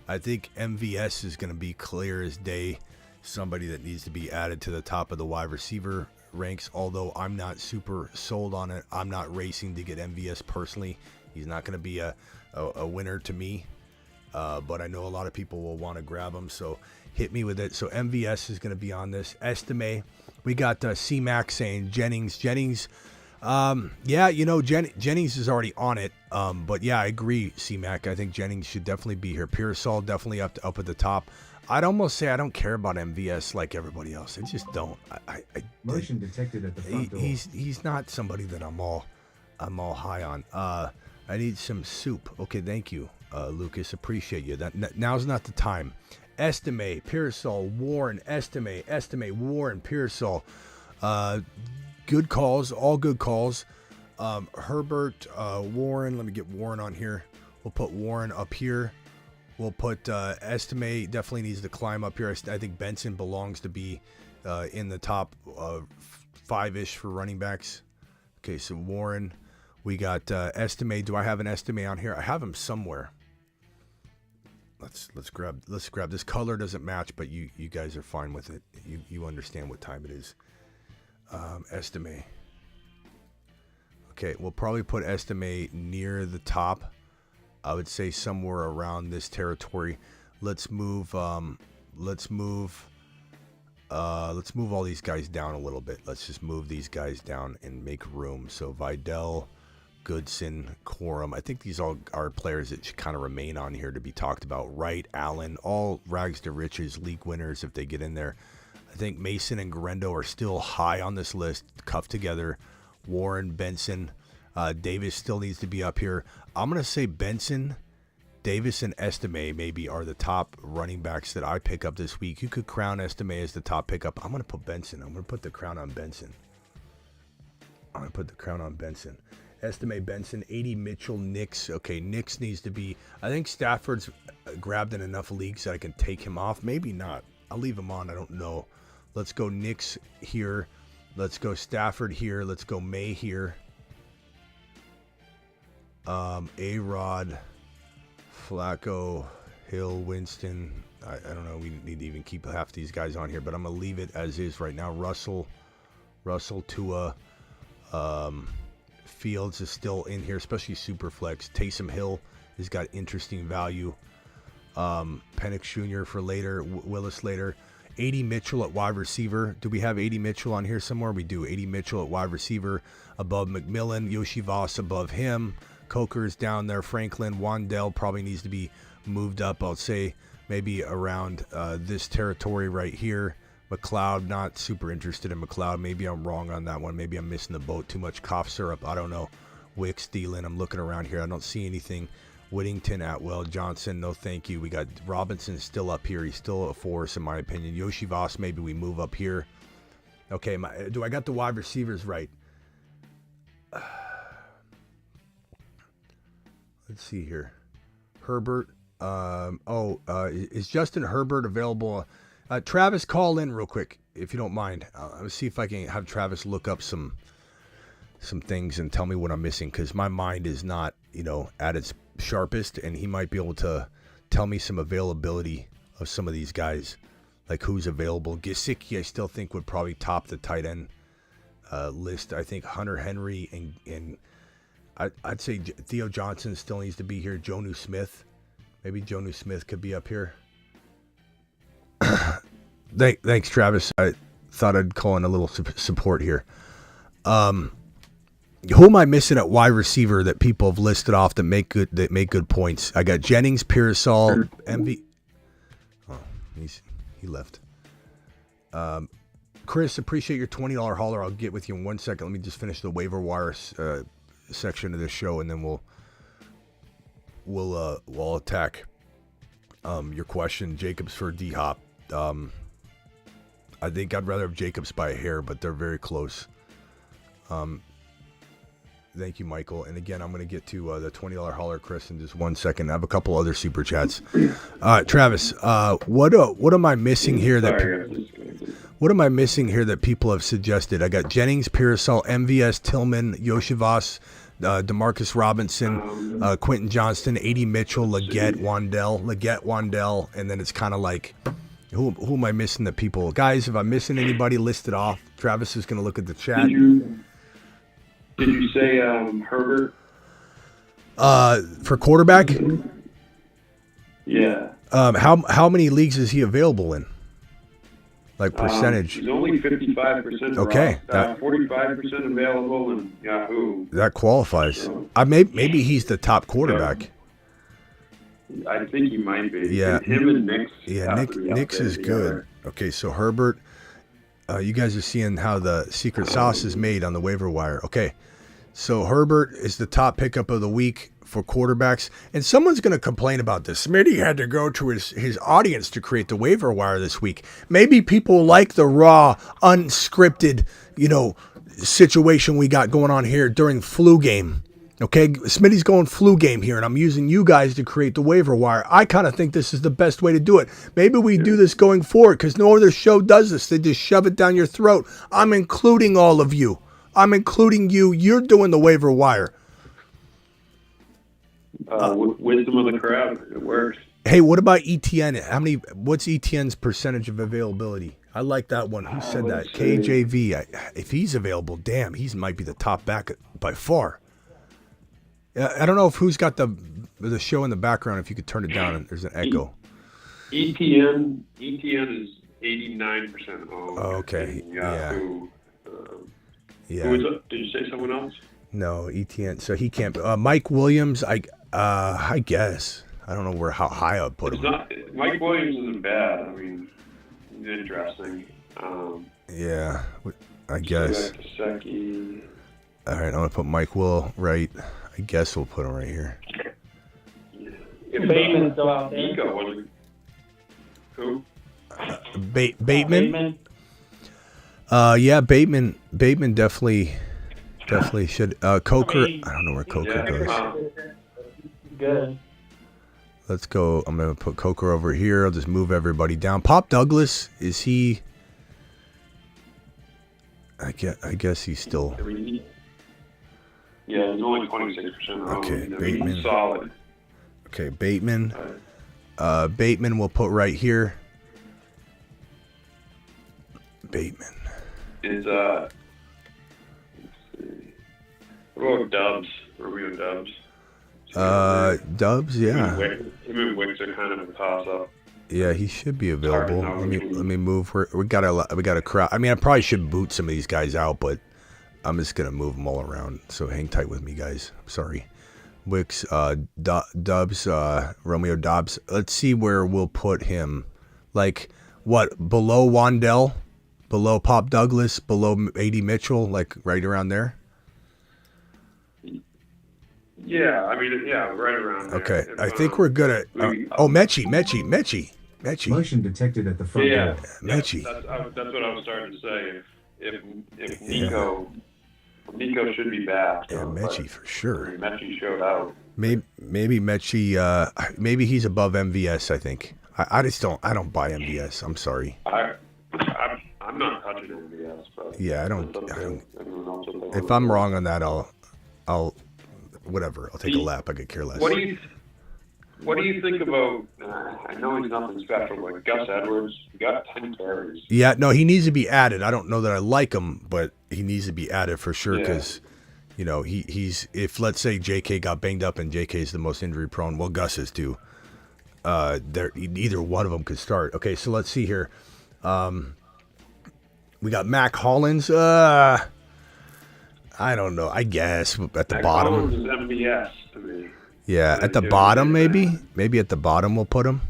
I think MVS is going to be clear as day. Somebody that needs to be added to the top of the wide receiver ranks, although I'm not super sold on it. I'm not racing to get MVS personally. He's not going to be a winner to me, but I know a lot of people will want to grab him, so hit me with it. So MVS is going to be on this. Estime, we got C-Mac saying Jennings. Jennings, Jennings is already on it, but yeah, I agree, C-Mac. I think Jennings should definitely be here. Pearsall definitely up at the top. I'd almost say I don't care about MVS like everybody else. I just don't. Motion detected at the front door. He's not somebody that I'm all high on. I need some soup. Okay, thank you, Lucas. Appreciate you. Now's not the time. Estime, Pearsall, Warren, Estime, Warren, Pearsall. good calls, all good calls. Herbert, Warren. Let me get Warren on here. We'll put Warren up here. We'll put Estime definitely needs to climb up here. I think Benson belongs to be in the top 5-ish for running backs. Okay, so Warren. We got Estime. Do I have an Estime on here? I have him somewhere. Let's grab this. Color doesn't match, but you guys are fine with it. You understand what time it is. Estime. Okay, we'll probably put Estime near the top. I would say somewhere around this territory. Let's move all these guys down a little bit. Let's just move these guys down and make room. So Vidal, Goodson, Corum. I think these all are players that should kind of remain on here to be talked about. Wright, Allen, all rags to riches, league winners if they get in there. I think Mason and Garendo are still high on this list, cuffed together. Warren, Benson, Davis still needs to be up here. I'm going to say Benson, Davis, and Estime maybe are the top running backs that I pick up this week. You could crown Estime as the top pickup. I'm going to put Benson. I'm going to put the crown on Benson. Estime, Benson, 80 Mitchell, Nix. Okay, Nix needs to be. I think Stafford's grabbed in enough leagues that I can take him off. Maybe not. I'll leave him on. I don't know. Let's go Nix here. Let's go Stafford here. Let's go May here. A-Rod, Flacco, Hill, Winston. I don't know. We need to even keep half these guys on here, but I'm going to leave it as is right now. Russell, Tua, Fields is still in here, especially Superflex. Taysom Hill has got interesting value. Penix Jr. for later. Willis later. 80 Mitchell at wide receiver. Do we have 80 Mitchell on here somewhere? We do. 80 Mitchell at wide receiver above McMillan. Yoshi Voss above him. Coker's down there. Franklin. Wandell probably needs to be moved up. I'll say maybe around this territory right here. McLeod, not super interested in McLeod. Maybe I'm wrong on that one. Maybe I'm missing the boat. Too much cough syrup. I don't know. Wicks, Thielen. I'm looking around here. I don't see anything. Whittington, Atwell, Johnson, no thank you. We got Robinson still up here. He's still a force in my opinion. Yoshi Voss, maybe we move up here. Okay, do I got the wide receivers right? Let's see here. Herbert. Is Justin Herbert available? Travis, call in real quick if you don't mind. Let's see if I can have Travis look up some things and tell me what I'm missing, because my mind is not, at its sharpest, and he might be able to tell me some availability of some of these guys, like who's available. Gesicki I still think would probably top the tight end list. I think Hunter Henry and I'd say Theo Johnson still needs to be here. Jonnu Smith, maybe Jonnu Smith could be up here. Thanks, Travis. I thought I'd call in a little support here. Who am I missing at wide receiver that people have listed off that make good points? I got Jennings, Pearsall, MV. Oh, he left. Chris, appreciate your $20 hauler. I'll get with you in 1 second. Let me just finish the waiver wire section of this show, and then we'll attack your question. Jacobs for D-Hop. I think I'd rather have Jacobs by a hair, but they're very close. Thank you, Michael. And again, I'm going to get to the $20 hauler, Chris, in just 1 second. I have a couple other super chats. Travis, what am I missing here what am I missing here that people have suggested? I got Jennings, Pearsall, MVS, Tillman, Yoshi Voss, DeMarcus Robinson, Quentin Johnston, 80 Mitchell, Leggett, Wandell, and then it's kind of like, who am I missing that people? Guys, if I'm missing anybody, list it off. Travis is going to look at the chat. Did you say Herbert? For quarterback? Yeah. How many leagues is he available in? Like percentage? He's only 55%. Okay. 45% available in Yahoo. That qualifies. So, maybe he's the top quarterback. I think he might be. Yeah. Him and Nix. Yeah, Nix is good. Okay, so Herbert. You guys are seeing how the secret sauce is made on the waiver wire. Okay, so Herbert is the top pickup of the week for quarterbacks. And someone's going to complain about this. Smitty had to go to his audience to create the waiver wire this week. Maybe people like the raw, unscripted, situation we got going on here during flu game. Okay, Smitty's going flu game here, and I'm using you guys to create the waiver wire. I kind of think this is the best way to do it. Maybe we do this going forward because no other show does this. They just shove it down your throat. I'm including all of you. I'm including you. You're doing the waiver wire. Wisdom of the crowd. It works. Hey, what about ETN? What's ETN's percentage of availability? I like that one. Who said that? KJV. If he's available, damn, he might be the top back by far. I don't know who's got the show in the background. If you could turn it down, and there's an echo. ETN is 89% home. Oh, okay. Yahoo. Yeah. Who is it? Did you say someone else? No, ETN. So he can't. Mike Williams. I guess. I don't know how high I'd put him. Mike Williams isn't bad. I mean, he's interesting. Yeah, I guess. All right, I'm gonna put Mike Will right. I guess we'll put him right here. Bateman's still out there. Nico wasn't. Who? Bateman. Yeah, Bateman definitely should. Coker. I don't know where Coker goes. Good. Let's go. I'm gonna put Coker over here. I'll just move everybody down. Pop Douglas, is he? I guess he's still. Yeah, he's only 26%. Okay, Bateman. He's solid. Okay, Bateman. Bateman we'll put right here. Bateman. Is let's see. What about Dubs? Romeo Dubs? Dubs, yeah. Him and Wicks are kind of a toss-up. Yeah, he should be available. Let me move. We got a crowd. I mean, I probably should boot some of these guys out, but I'm just gonna move them all around. So hang tight with me, guys. I'm sorry. Wicks, Dubs, Romeo Dobbs. Let's see where we'll put him. Like what? Below Wandell, below Pop Douglas, below A.D. Mitchell, like right around there. Yeah, I mean, yeah, right around there. Okay, I think we're good at. Mechie. Motion detected at the front Yeah, door. Mechie. That's what I was starting to say. If Nico should be back. Yeah, Mechie for sure. Mechie showed out. Maybe Mechie. Maybe he's above MVS. I think. I just don't. I don't buy MVS. I'm sorry. I'm not touching MVS. But yeah, I don't. If I'm wrong on that, I'll. Whatever. I'll take a lap. I could care less. What do you think about? I know he's nothing special, but Gus Edwards. He got 10 carries. Yeah, no, he needs to be added. I don't know that I like him, but he needs to be added for sure because, you know, he's if let's say J.K. got banged up and J.K. is the most injury prone, well, Gus is too. Either one of them could start. Okay, so let's see here. We got Mac Collins. I don't know. I guess at the bottom. Is MVS to me. Yeah, at the bottom maybe. Maybe at the bottom we'll put him.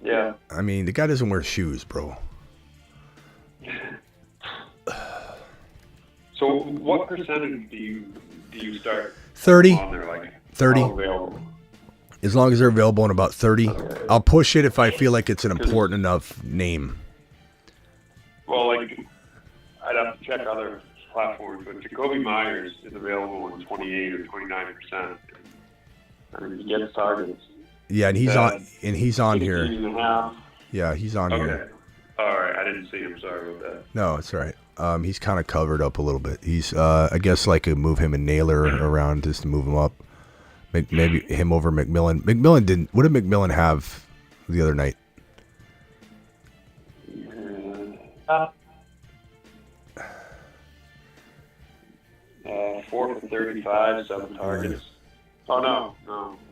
Yeah. I mean, the guy doesn't wear shoes, bro. So, what percentage do you start? 30. On there, like 30. Available? As long as they're available in about 30. Okay. I'll push it if I feel like it's an important enough name. Well, like I'd have to check other platforms, but Jacoby Myers is available in 28 or 29%. I mean, he gets targets. Yeah, and he's on here. 16.5. Yeah, he's on here. All right, I didn't see him. Sorry about that. No, it's all right. He's kind of covered up a little bit. He's, I guess, like move him and Naylor around just to move him up. Maybe him over McMillan. McMillan didn't. What did McMillan have the other night? 4 for 35, 7 targets. Oh no,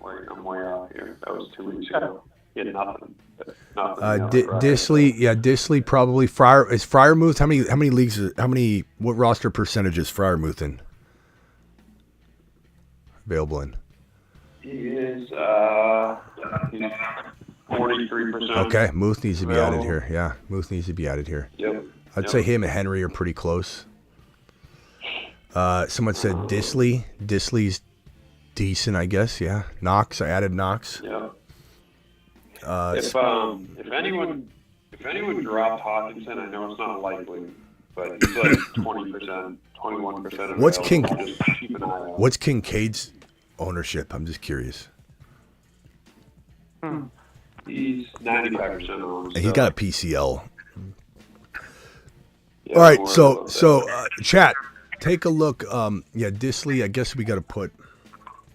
wait, I'm way off here. That was 2 weeks ago. He had nothing. Disley probably. Fryer is Fryermuth. How many leagues? What roster percentage is Fryermuth in? Available in? He is 43%. Okay, Muth needs to be added here. Yeah, Muth needs to be added here. Yep. I'd say him and Henry are pretty close. Someone said Disley. Disley's decent, I guess. Yeah. Knox. I added Knox. Yeah. If if anyone dropped Hawkinson, I know it's not likely, but he's like 20%, 21%. What's available. Just keep an eye out. What's Kincaid's ownership? I'm just curious. He's 95% owned. And he got a PCL. Yeah, All right, don't so worry about that. chat, take a look. Yeah, Disley. I guess we got to put.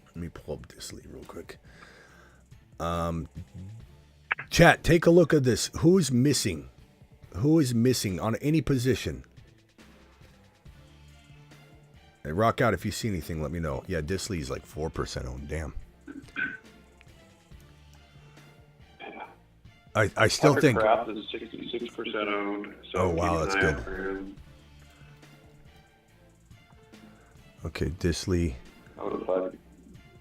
Let me pull up Disley real quick. Chat, take a look at this. Who's missing? Who is missing on any position? Hey, rock out if you see anything. Let me know. Yeah, Disley's like 4% owned. Damn. I still Tucker think. Kraft is 66% owned. So Oh, wow, keep that's an eye good. out for him. Okay, Disley. I would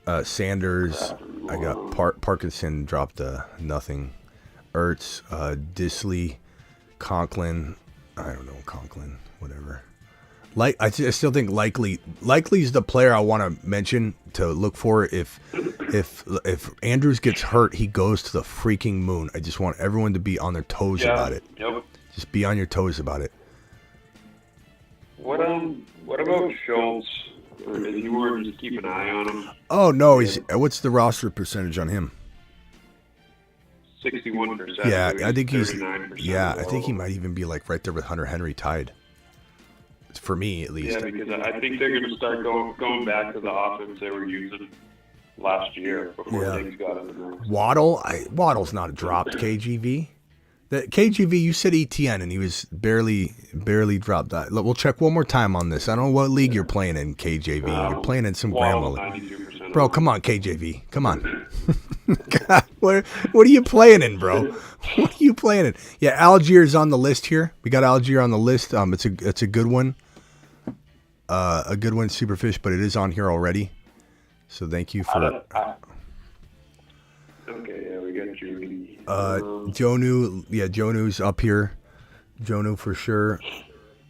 have Sanders. I got Parkinson dropped to nothing. Ertz, Disley, Conklin. I don't know, Conklin, whatever. I still think Likely's the player I want to mention to look for. If Andrews gets hurt, he goes to the freaking moon. I just want everyone to be on their toes about it. Yep. Just be on your toes about it. What about Schultz? If you were to keep an eye on him, Oh no, what's the roster percentage on him? 61%. Yeah, so I think he's. 39% Yeah, I think he available. might even be like right there with Hunter Henry tied. For me, at least. Yeah, because I think they're going to start going back to the offense they were using last year before Yeah. things got in the mix. Waddle's not a dropped KGV. The KGV, you said ETN, and he was barely dropped. We'll check one more time on this. I don't know what league you're playing in, KJV. You're playing in some Waddle's grandma league. 92%. Bro, come on, KJV. Come on. God, what are you playing in, bro? What are you playing in? Yeah, Algiers on the list here. We got Algier on the list. It's a good one. A good one, Superfish, but it is on here already. So thank you for. Okay, yeah, we got Judy. Jonu, yeah, Jonu's up here. Jonu for sure.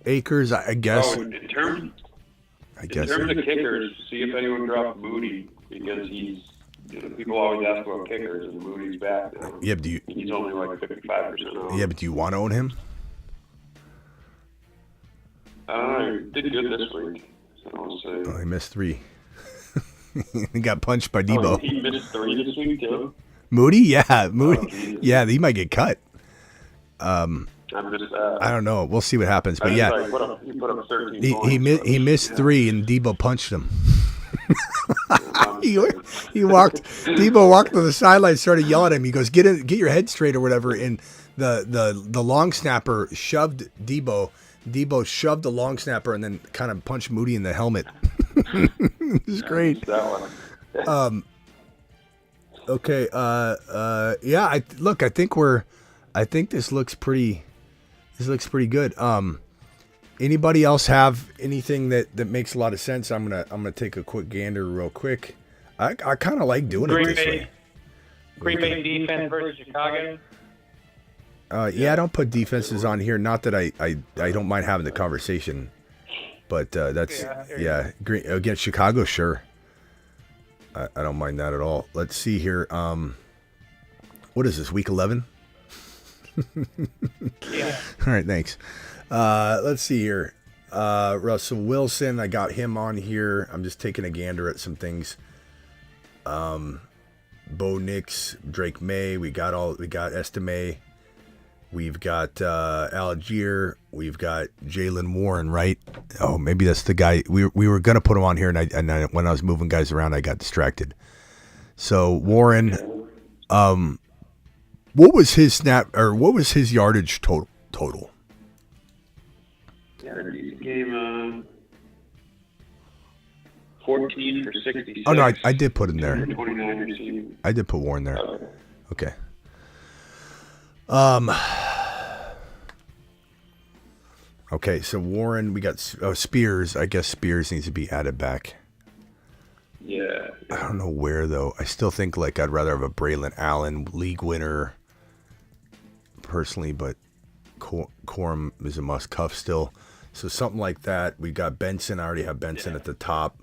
Akers, I guess. Oh, in terms I guess. of kickers, see if anyone dropped Moody because people always ask about kickers and Moody's back now. Yeah, but He's only like 55% off. do you want to own him? Did good this week. So I'll say. Oh, he missed 3. He got punched by Oh, Debo. he missed 3 this week too. Moody, yeah, Moody, geez. yeah, he might get cut. I'm just. I don't know. We'll see what happens, but I yeah, just, like, he put up 13 he points. he missed 3 and Debo punched him. Debo walked to the sideline, started yelling at him. He goes, "Get your head straight" or whatever. And the long snapper shoved Debo. Debo shoved the long snapper and then kind of punched Moody in the helmet. It was great. That one. Okay. Yeah. I think this looks pretty. This looks pretty good. Anybody else have anything that makes a lot of sense? I'm gonna take a quick gander real quick. I kind of like doing it this way. Green Bay defense versus Chicago. Yeah, I don't put defenses on here. Not that I don't mind having the conversation, but that's Green against Chicago. Sure, I don't mind that at all. Let's see here. What is this? Week 11. Yeah. All right, thanks. Let's see here. Russell Wilson, I got him on here. I'm just taking a gander at some things. Bo Nix, Drake May, we got Estime. We've got Algier. We've got Jalen Warren, right? Oh, maybe that's the guy. We were gonna put him on here, and I when I was moving guys around, I got distracted. So Warren, what was his what was his yardage total? Yeah, he came 14 for 66. Oh no, I did put him there. 29 receiving. I did put Warren there. Okay. Okay, so Warren, we got Spears. I guess Spears needs to be added back. Yeah. I don't know where though. I still think like I'd rather have a Braylon Allen league winner personally, but Corum is a must cuff still. So something like that. We got Benson. I already have Benson at the top.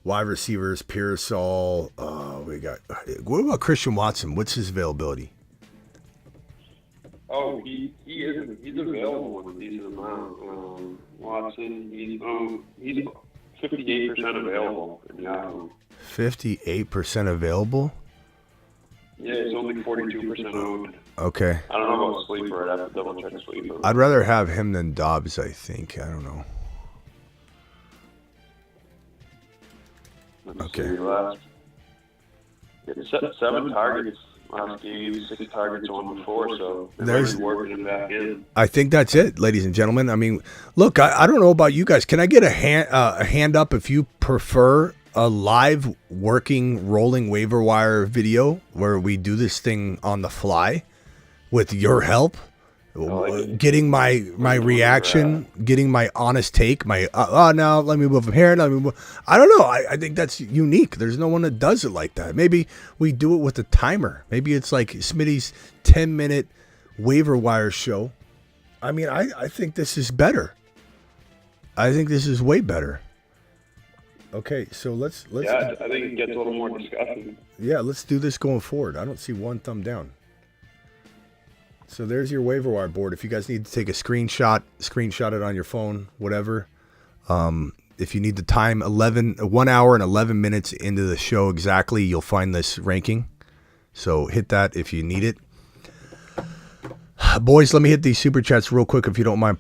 Wide receivers, Pearsall. We got. What about Christian Watson? What's his availability? Oh, he is. He's available with a decent amount. Watson, he's 58% available in Yahoo. 58% available? Yeah, he's only 42% owned. Okay. I don't know about Sleeper. I'd have to double check Sleeper. I'd rather have him than Dobbs, I think. I don't know. Okay. Seven targets last game, 6 targets on before, so There's working him back in. I think that's it, ladies and gentlemen. I mean, look, I don't know about you guys. Can I get a hand up if you prefer a live working rolling waiver wire video where we do this thing on the fly with your help? Getting my reaction, getting my honest take, now let me move from here. I don't know. I think that's unique. There's no one that does it like that. Maybe we do it with a timer. Maybe it's like Smitty's 10-minute waiver wire show. I mean, I think this is better. I think this is way better. Okay, so let's. Yeah, I think it gets a little more disgusting. Yeah, let's do this going forward. I don't see one thumb down. So there's your waiver wire board. If you guys need to take a screenshot it on your phone, whatever. If you need the time, 1 hour and 11 minutes into the show exactly, you'll find this ranking. So hit that if you need it. Boys, let me hit these super chats real quick if you don't mind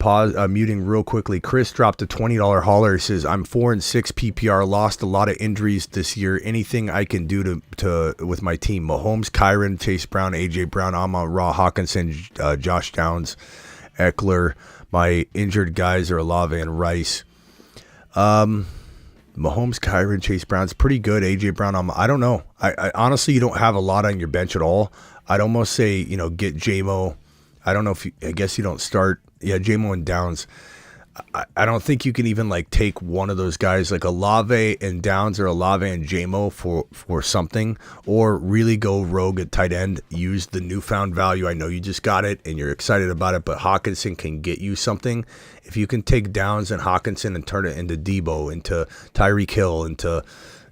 muting real quickly. Chris dropped a $20 hauler. He says, I'm 4-6 PPR, lost a lot of injuries this year. Anything I can do to with my team? Mahomes, Kyron, Chase Brown, AJ Brown, Amon-Ra, Hawkinson, Josh Downs, Eckler. My injured guys are Olave and Rice. Mahomes, Kyron, Chase Brown's pretty good. AJ Brown, I don't know. I honestly, you don't have a lot on your bench at all. I'd almost say, get J-Mo. I don't know I guess you don't start. Yeah, J-Mo and Downs. I don't think you can even take one of those guys like Olave and Downs or Olave and J-Mo for something, or really go rogue at tight end. Use the newfound value. I know you just got it and you're excited about it, but Hawkinson can get you something. If you can take Downs and Hawkinson and turn it into Debo, into Tyreek Hill, into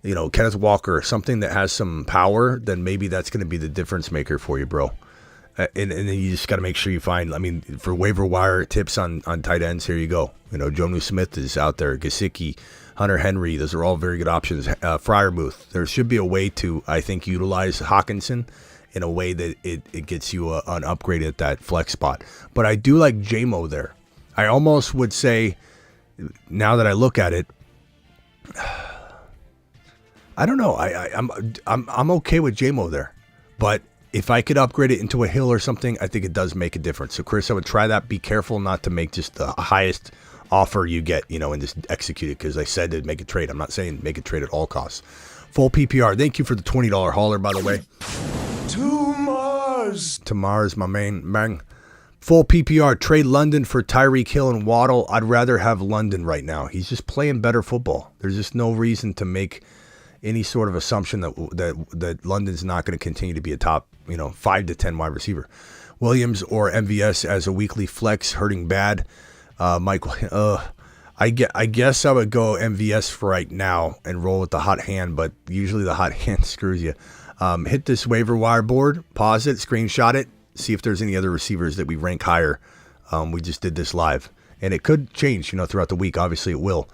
Kenneth Walker, something that has some power, then maybe that's going to be the difference maker for you, bro. And then you just got to make sure you find, for waiver wire tips on tight ends, here you go. Jonnu Smith is out there, Gesicki, Hunter Henry. Those are all very good options. Freiermuth. There should be a way to, I think, utilize Hawkinson in a way that it gets you an upgrade at that flex spot. But I do like J-Mo there. I almost would say, now that I look at it, I don't know. I'm okay with J-Mo there, but if I could upgrade it into a Hill or something, I think it does make a difference. So, Chris, I would try that. Be careful not to make just the highest offer you get, and just execute it, because I said to make a trade. I'm not saying make a trade at all costs. Full PPR. Thank you for the $20 hauler, by the way. To Mars, my man. Full PPR. Trade London for Tyreek Hill and Waddle. I'd rather have London right now. He's just playing better football. There's just no reason to make any sort of assumption that London's not going to continue to be a top 5 to 10 wide receiver. Williams or MVS as a weekly flex, hurting bad. Michael, I guess I would go MVS for right now and roll with the hot hand, but usually the hot hand screws you. Hit this waiver wire board, pause it, screenshot it, see if there's any other receivers that we rank higher. We just did this live, and it could change throughout the week. Obviously it will.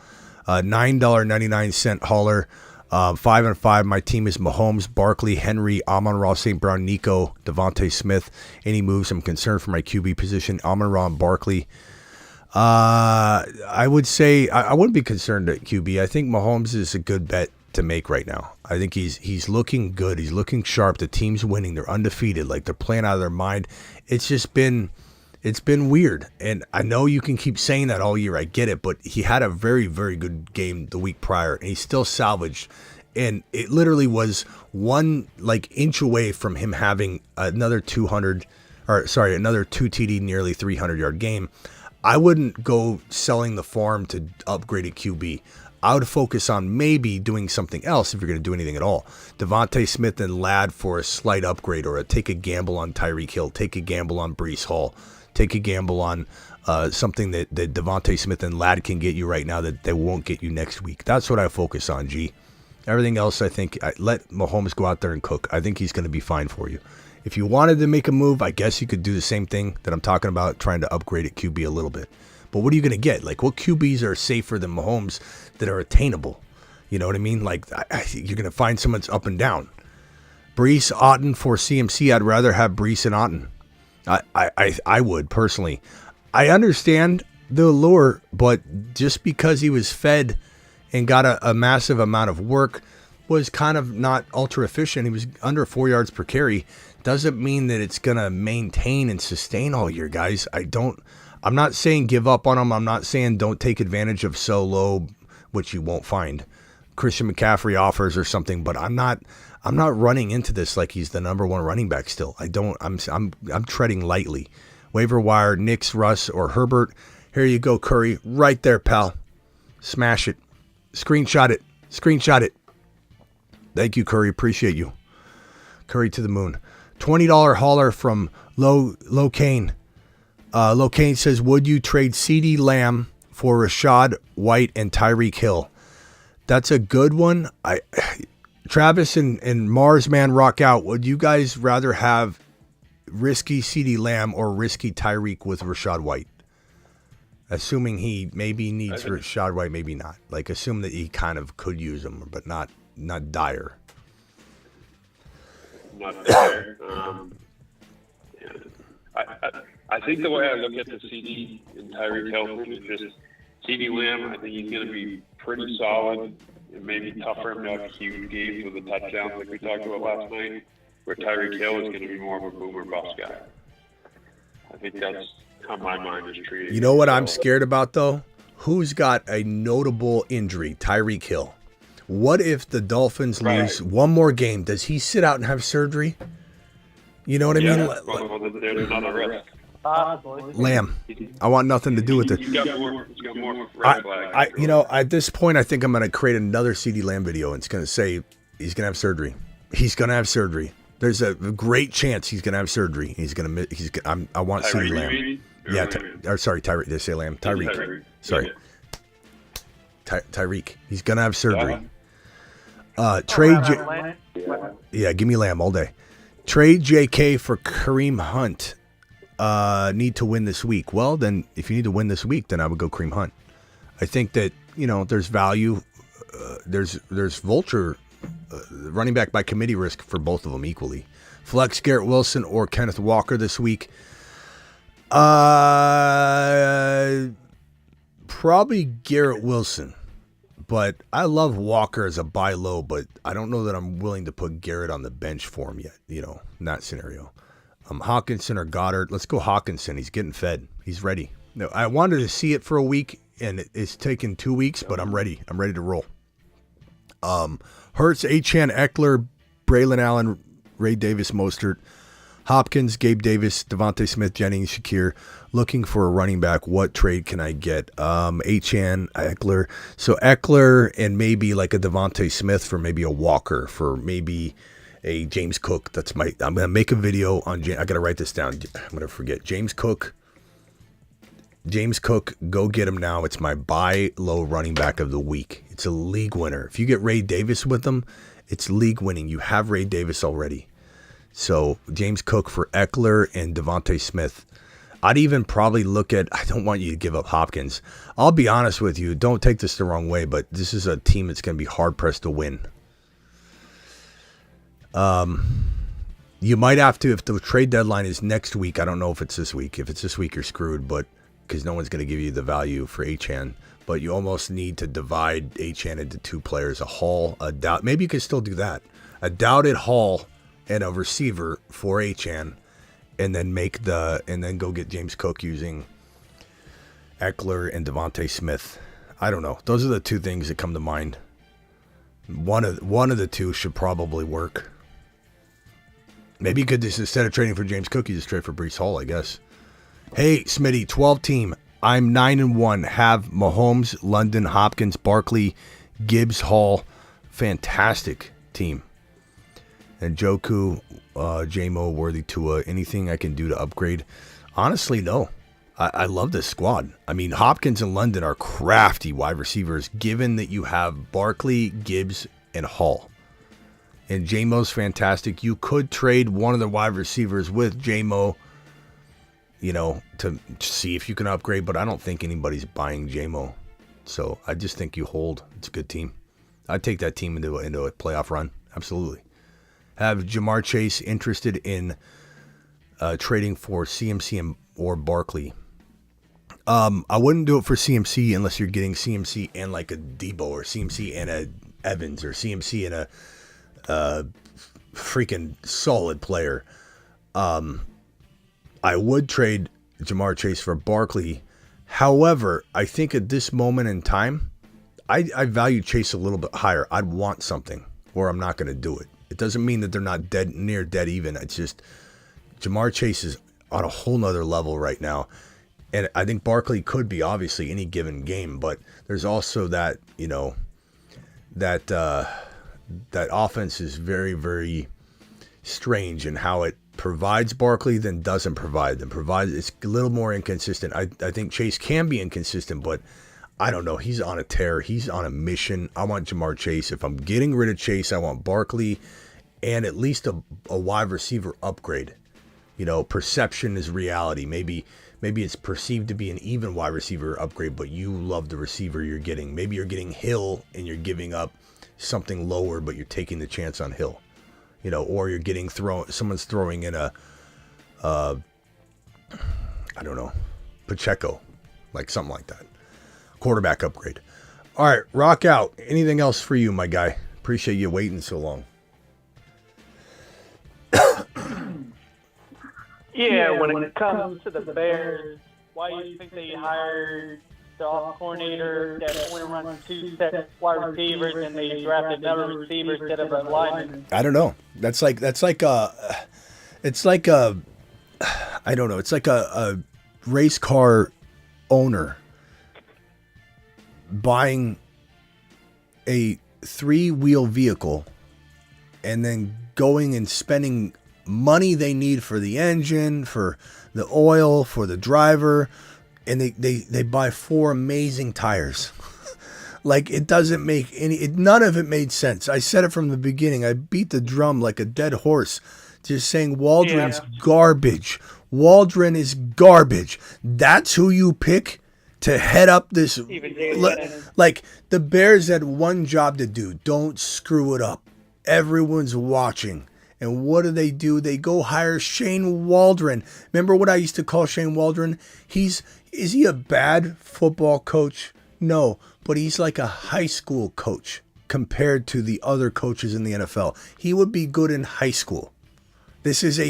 $9.99 hauler. 5-5. My team is Mahomes, Barkley, Henry, Amon-Ra, St. Brown, Nico, Devontae Smith. Any moves? I'm concerned for my QB position. Amon-Ra and Barkley. I would say I wouldn't be concerned at QB. I think Mahomes is a good bet to make right now. I think he's looking good. He's looking sharp. The team's winning. They're undefeated. They're playing out of their mind. It's been weird. And I know you can keep saying that all year. I get it. But he had a very, very good game the week prior, and he still salvaged. And it literally was one inch away from him having another 2 TD, nearly 300-yard game. I wouldn't go selling the farm to upgrade a QB. I would focus on maybe doing something else if you're going to do anything at all. Devontae Smith and Ladd for a slight upgrade, or take a gamble on Tyreek Hill, take a gamble on Breece Hall, take a gamble on something that Devontae Smith and Ladd can get you right now that they won't get you next week. That's what I focus on, G. Everything else, I think, let Mahomes go out there and cook. I think he's going to be fine for you. If you wanted to make a move, I guess you could do the same thing that I'm talking about, trying to upgrade at QB a little bit. But what are you going to get? Like, what QBs are safer than Mahomes that are attainable? You know what I mean? Like, you're going to find someone that's up and down. Brees, Otten for CMC. I'd rather have Brees and Otten. I would, personally. I understand the allure, but just because he was fed and got a massive amount of work, was kind of not ultra efficient. He was under 4 yards per carry. Doesn't mean that it's going to maintain and sustain all year, guys. I'm not saying give up on him. I'm not saying don't take advantage of solo, which you won't find Christian McCaffrey offers or something, but I'm not running into this like he's the number one running back still. I'm treading lightly. Waiver wire, Knicks, Russ, or Herbert. Here you go, Curry. Right there, pal. Smash it. Screenshot it. Screenshot it. Thank you, Curry. Appreciate you. Curry to the moon. $20 hauler from Low Kane. Low Kane says, would you trade CeeDee Lamb for Rashad White and Tyreek Hill? That's a good one. Travis and Marsman rock out. Would you guys rather have risky CeeDee Lamb or risky Tyreek with Rashad White? Assuming he maybe needs Rashad White, maybe not. Like, assume that he kind of could use him, but not dire. Not dire. I think the way I look at the CD and Tyreek Hill thing is just CD Lamb. I think he's going to be pretty solid. It may be tough for him to have huge games with the touchdowns like we talked about last night, where Tyreek Hill is going to be more of a boomer bust guy. I think that's how my mind is treated. You know what I'm scared about, though? Who's got a notable injury? Tyreek Hill. What if the Dolphins lose one more game? Does he sit out and have surgery? You know what I mean? Well, there's another risk. Lamb. I want nothing to do with it. He's got more red flags. At this point, I think I'm going to create another CD Lamb video, and it's going to say he's going to have surgery. He's going to have surgery. There's a great chance he's going to have surgery. I want CD Lamb. Yeah, Tyreek. Did I say Lamb? Tyreek. Sorry. Tyreek. He's going to have surgery. Trade. Give me Lamb all day. Trade JK for Kareem Hunt. Need to win this week. Well, then, if you need to win this week, then I would go Kareem Hunt. I think that, there's value. There's vulture running back by committee risk for both of them equally. Flex Garrett Wilson or Kenneth Walker this week. Probably Garrett Wilson. But I love Walker as a buy low, but I don't know that I'm willing to put Garrett on the bench for him yet, in that scenario. Hawkinson or Goddard. Let's go Hawkinson. He's getting fed. He's ready. No, I wanted to see it for a week, and it's taken 2 weeks, but I'm ready. I'm ready to roll. Hurts, Achane, Eckler, Braylon Allen, Ray Davis, Mostert, Hopkins, Gabe Davis, Devontae Smith, Jennings, Shakir. Looking for a running back. What trade can I get? Achane, Eckler. So Eckler and maybe like a Devontae Smith for maybe a Walker, for maybe a James Cook. I'm going to make a video on, I got to write this down. I'm going to forget. James Cook, go get him now. It's my buy low running back of the week. It's a league winner. If you get Ray Davis with them, it's league winning. You have Ray Davis already. So James Cook for Eckler and Devontae Smith. I'd even probably look at, I don't want you to give up Hopkins. I'll be honest with you. Don't take this the wrong way, but this is a team that's going to be hard pressed to win. You might have to, if the trade deadline is next week. I don't know if it's this week. If it's this week, you're screwed, but because no one's going to give you the value for Achane. But you almost need to divide Achane into two players, a Hall, a Doubt. Maybe you could still do that. A doubted Hall and a receiver for Achane, and then go get James Cook using Eckler and Devontae Smith. I don't know. Those are the two things that come to mind. One of the two should probably work. Maybe you could just, instead of trading for James Cook, you just trade for Breece Hall, I guess. Hey, Smitty, 12 team. I'm 9-1. Have Mahomes, London, Hopkins, Barkley, Gibbs, Hall. Fantastic team. And Joku, J-Mo, Worthy, Tua. Anything I can do to upgrade? Honestly, no. I love this squad. I mean, Hopkins and London are crafty wide receivers, given that you have Barkley, Gibbs, and Hall. And J-Mo's fantastic. You could trade one of the wide receivers with J-Mo, to see if you can upgrade, but I don't think anybody's buying J-Mo. So I just think you hold. It's a good team. I'd take that team into a playoff run. Absolutely. Have Jamar Chase interested in trading for CMC or Barkley? I wouldn't do it for CMC unless you're getting CMC and like a Debo, or CMC and a Evans, or CMC and a freaking solid player. I would trade Jamar Chase for Barkley. However, I think at this moment in time, I value Chase a little bit higher. I'd want something, or I'm not going to do it. It doesn't mean that they're not near dead even. It's just Jamar Chase is on a whole nother level right now. And I think Barkley could be obviously any given game, but there's also that, that offense is very, very strange in how it provides Barkley then doesn't provide them. It's a little more inconsistent. I think Chase can be inconsistent, but I don't know. He's on a tear. He's on a mission. I want Jamar Chase. If I'm getting rid of Chase, I want Barkley and at least a wide receiver upgrade. Perception is reality. Maybe it's perceived to be an even wide receiver upgrade, but you love the receiver you're getting. Maybe you're getting Hill and you're giving up something lower, but you're taking the chance on Hill. Or you're getting someone's throwing in a, I don't know, Pacheco, like something like that. Quarterback upgrade. All right, rock out. Anything else for you, my guy? Appreciate you waiting so long. Yeah, when it comes to the Bears, why do you think they hired the offensive coordinator that only runs 2 sets wide receivers and they drafted another receiver instead of a lineman? I don't know. It's like a race car owner buying a 3-wheel vehicle and then going and spending money they need for the engine, for the oil, for the driver, and they buy 4 amazing tires. Like, it doesn't make none of it made sense. I said it from the beginning. I beat the drum like a dead horse, just saying Waldron's garbage. Waldron is garbage. That's who you pick to head up this. Like, the Bears had one job to do. Don't screw it up. Everyone's watching. And what do? They go hire Shane Waldron. Remember what I used to call Shane Waldron? Is he a bad football coach? No, but he's like a high school coach compared to the other coaches in the NFL. He would be good in high school. This is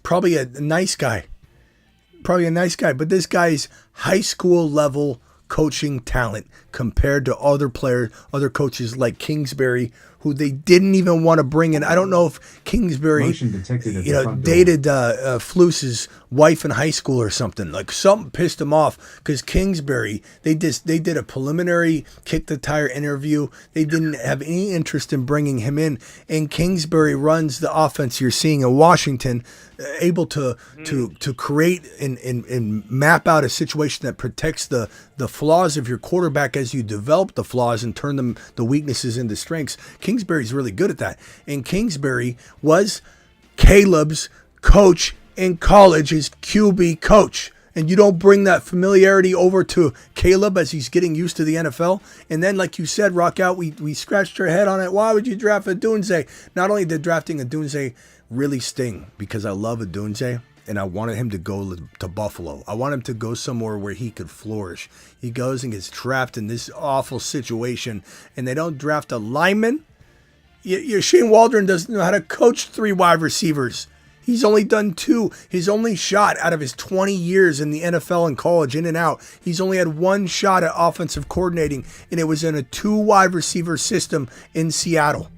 probably a nice guy. But this guy's high school level coaching talent compared to other coaches like Kingsbury, who they didn't even want to bring in. I don't know if Kingsbury, dated Fluce's wife in high school or something. Like, something pissed him off because Kingsbury, they did a preliminary kick the tire interview. They didn't have any interest in bringing him in. And Kingsbury runs the offense you're seeing in Washington, able to create and map out a situation that protects the flaws of your quarterback as you develop the flaws and turn the weaknesses into strengths. Kingsbury's really good at that. And Kingsbury was Caleb's coach in college, his QB coach. And you don't bring that familiarity over to Caleb as he's getting used to the NFL. And then, like you said, rock out, we scratched our head on it. Why would you draft Odunze? Not only did drafting Odunze really sting, because I love Odunze, and I wanted him to go to Buffalo. I want him to go somewhere where he could flourish. He goes and gets trapped in this awful situation, and they don't draft a lineman. Shane Waldron doesn't know how to coach 3 wide receivers. He's only done 2. His only shot out of his 20 years in the NFL and college, in and out, he's only had 1 shot at offensive coordinating, and it was in a 2 wide receiver system in Seattle.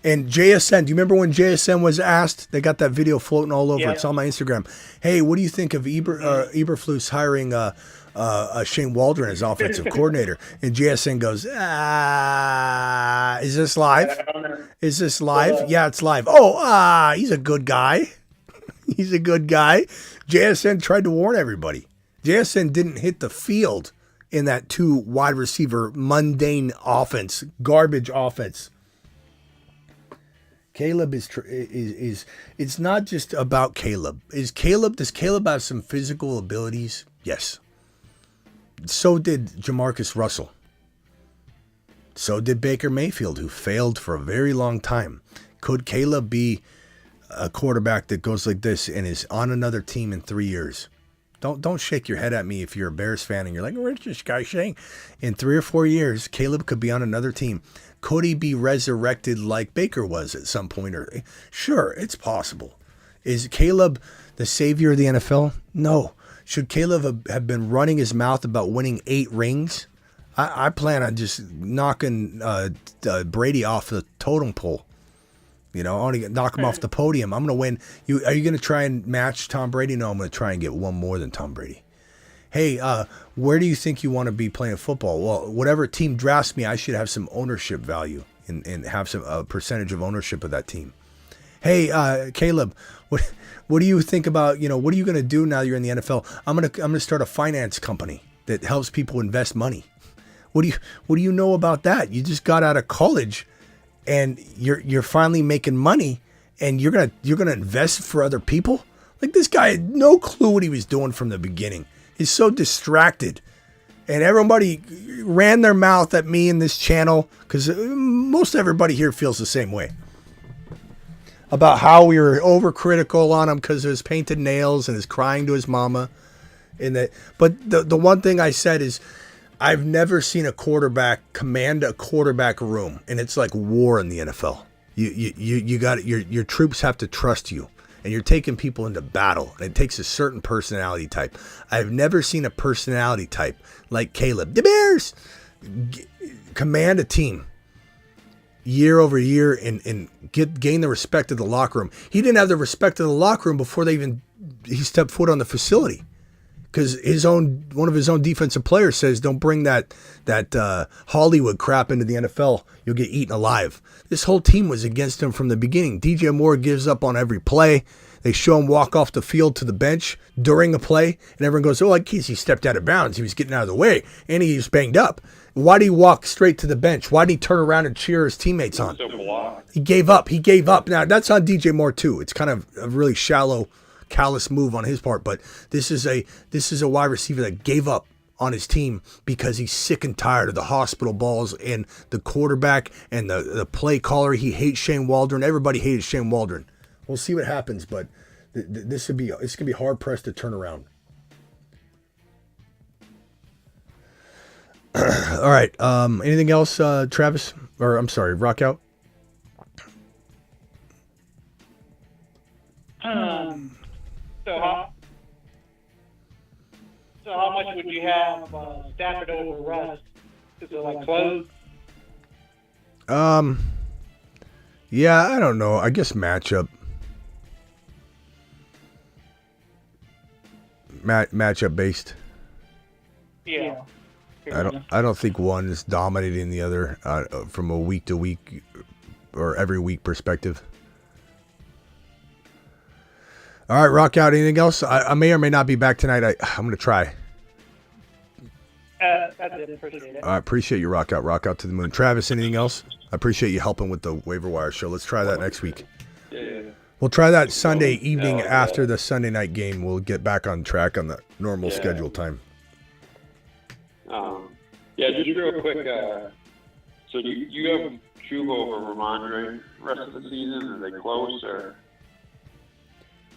And JSN, do you remember when JSN was asked? They got that video floating all over. Yeah. It's on my Instagram. Hey, what do you think of Eberflus hiring Shane Waldron as offensive coordinator? And JSN goes, is this live? Is this live? Yeah, it's live. He's a good guy. He's a good guy. JSN tried to warn everybody. JSN didn't hit the field in that 2 wide receiver mundane offense, garbage offense. Caleb is it's not just about Caleb. Does Caleb have some physical abilities? Yes. So did Jamarcus Russell. So did Baker Mayfield, who failed for a very long time. Could Caleb be a quarterback that goes like this and is on another team in 3 years? Don't shake your head at me if you're a Bears fan and you're like, what's this guy saying? In 3 or 4 years, Caleb could be on another team. Could he be resurrected like Baker was at some point? Sure, it's possible. Is Caleb the savior of the NFL? No. Should Caleb have been running his mouth about winning 8 rings? I plan on just knocking Brady off the totem pole. You know, I want to knock him off the podium. I'm going to win. Are you going to try and match Tom Brady? No, I'm going to try and get one more than Tom Brady. Hey, where do you think you want to be playing football? Well, whatever team drafts me, I should have some ownership value and have a percentage of ownership of that team. Hey, Caleb, what do you think about, what are you going to do now you're in the NFL? I'm going to start a finance company that helps people invest money. What do you know about that? You just got out of college and you're finally making money and you're gonna invest for other people? Like, this guy had no clue what he was doing from the beginning. He's so distracted. And everybody ran their mouth at me in this channel because most everybody here feels the same way. About how we were overcritical on him because of his painted nails and his crying to his mama. But the one thing I said is, I've never seen a quarterback command a quarterback room, and it's like war in the NFL. You got your troops have to trust you, and you're taking people into battle, and it takes a certain personality type. I've never seen a personality type like Caleb. The Bears command a team year over year and gain the respect of the locker room. He didn't have the respect of the locker room before he stepped foot on the facility. Because one of his own defensive players says, don't bring that Hollywood crap into the NFL. You'll get eaten alive. This whole team was against him from the beginning. DJ Moore gives up on every play. They show him walk off the field to the bench during a play, and everyone goes, in case he stepped out of bounds. He was getting out of the way, and he was banged up. Why did he walk straight to the bench? Why did he turn around and cheer his teammates on? He gave up. Now, that's on DJ Moore, too. It's kind of a really shallow, callous move on his part, but this is a wide receiver that gave up on his team because he's sick and tired of the hospital balls and the quarterback and the play caller. He hates Shane Waldron. Everybody hated Shane Waldron. We'll see what happens, but it's gonna be hard pressed to turn around. All right. Anything else, Travis? Or I'm sorry, Rock Out. So how much would you have Stafford over Russ? Is it like close? Yeah, I don't know. I guess matchup. Matchup based. Yeah. I don't think one is dominating the other from a week to week or every week perspective. All right, Rock Out. Anything else? I may or may not be back tonight. I'm going to try. That's it. Appreciate it. I appreciate you, Rock Out. Rock Out to the moon. Travis, anything else? I appreciate you helping with the waiver wire show. Let's try that next week. Yeah. We'll try that Sunday evening after the Sunday night game. We'll get back on track on the normal schedule time. Just real quick. So do you have Chuba over Ramondre rest of the season? Are they close or?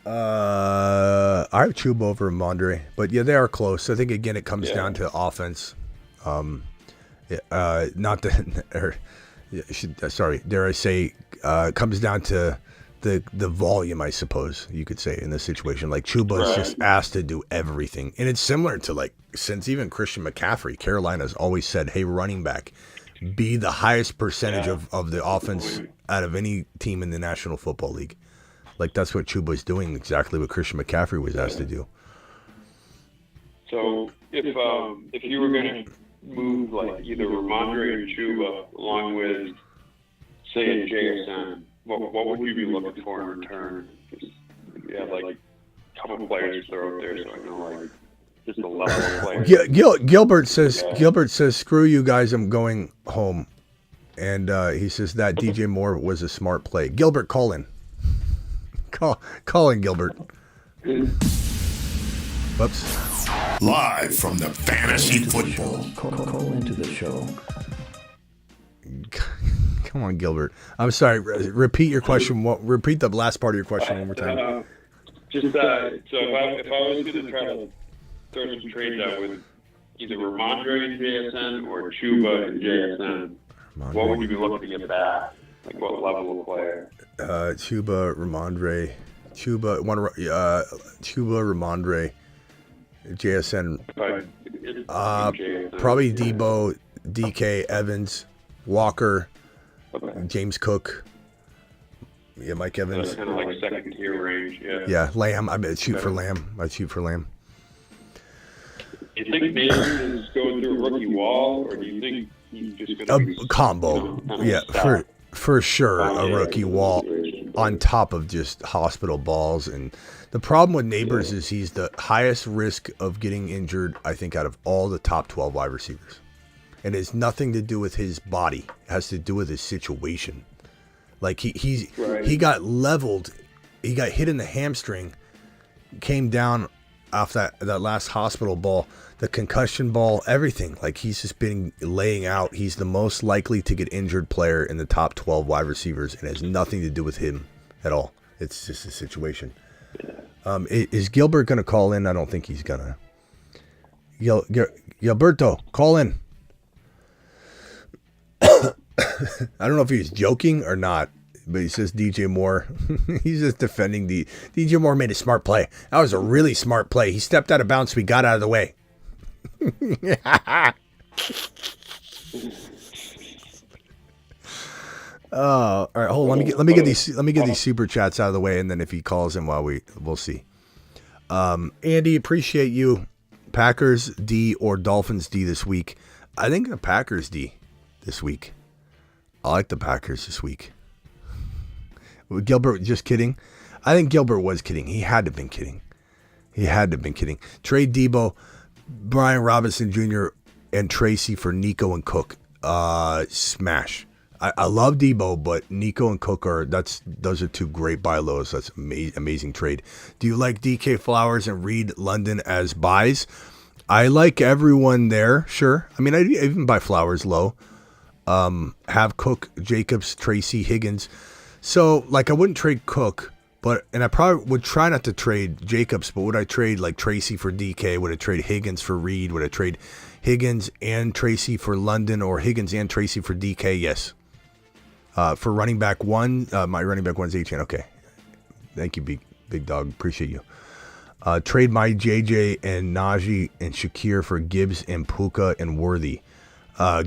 I have Chuba over Ramondre, but yeah, they are close. I think again it comes down to offense. Dare I say, it comes down to the volume, I suppose you could say, in this situation. Like Chuba is just asked to do everything, and it's similar to since even Christian McCaffrey. Carolina's always said, "Hey, running back, be the highest percentage of the offense out of any team in the National Football League." Like, that's what Chuba's doing, exactly what Christian McCaffrey was asked to do. So if you were going to move like either Ramondre or Chuba along with, say, a JSN, what would you be looking for in return? Like a couple players to throw out there so I know just the level of players. Gilbert says, screw you guys, I'm going home. And he says that DJ Moore was a smart play. Gilbert, call in. Call in, Gilbert. Whoops. Live from the Fantasy Football. Call into the show. Come on, Gilbert. I'm sorry. Repeat your question. Repeat the last part of your question one more time. So if I was going to try to throw some trades out with either Ramondre and JSN or Chuba and JSN, what would you be looking at that? Like what level of player? Chuba, Ramondre, Ramondre, JSN. Probably Debo, DK, Evans, Walker, James Cook. Yeah, Mike Evans. So kind of like second tier range. Yeah, Lamb. I'd shoot for Lamb. Do you think Nabers is going through a rookie wall, or do you think he's just going to be combo? Yeah, for sure, a rookie wall on top of just hospital balls. And the problem with Nabers is he's the highest risk of getting injured, I think, out of all the top 12 wide receivers. And it has nothing to do with his body. It has to do with his situation. Like he got leveled, he got hit in the hamstring, came down off that last hospital ball, the concussion ball, everything. Like he's just been laying out. He's the most likely to get injured player in the top 12 wide receivers, and it has nothing to do with him at all. It's just a situation. Is Gilbert going to call in? I don't think he's going to. Gilberto, call in. I don't know if he's joking or not, but he says DJ Moore. He's just defending DJ Moore made a smart play. That was a really smart play. He stepped out of bounds, so we got out of the way. All right, hold on. Let me get these super chats out of the way, and then if he calls in, we'll see. Andy, appreciate you. Packers D or Dolphins D this week? I think the Packers D this week. I like the Packers this week. Gilbert, just kidding. I think Gilbert was kidding. He had to have been kidding. Trade Debo, Brian Robinson Jr., and Tracy for Nico and Cook. Smash. I love Debo, but Nico and Cook those are two great buy lows. That's amazing trade. Do you like DK Flowers and Reed London as buys? I like everyone there. Sure. I mean, I even buy Flowers low. Have Cook, Jacobs, Tracy, Higgins. So, like, I wouldn't trade Cook, and I probably would try not to trade Jacobs, but would I trade, like, Tracy for DK? Would I trade Higgins for Reed? Would I trade Higgins and Tracy for London, or Higgins and Tracy for DK? Yes. For running back one, my running back one's H-N. Okay. Thank you, big dog. Appreciate you. Trade my JJ and Najee and Shakir for Gibbs and Puka and Worthy.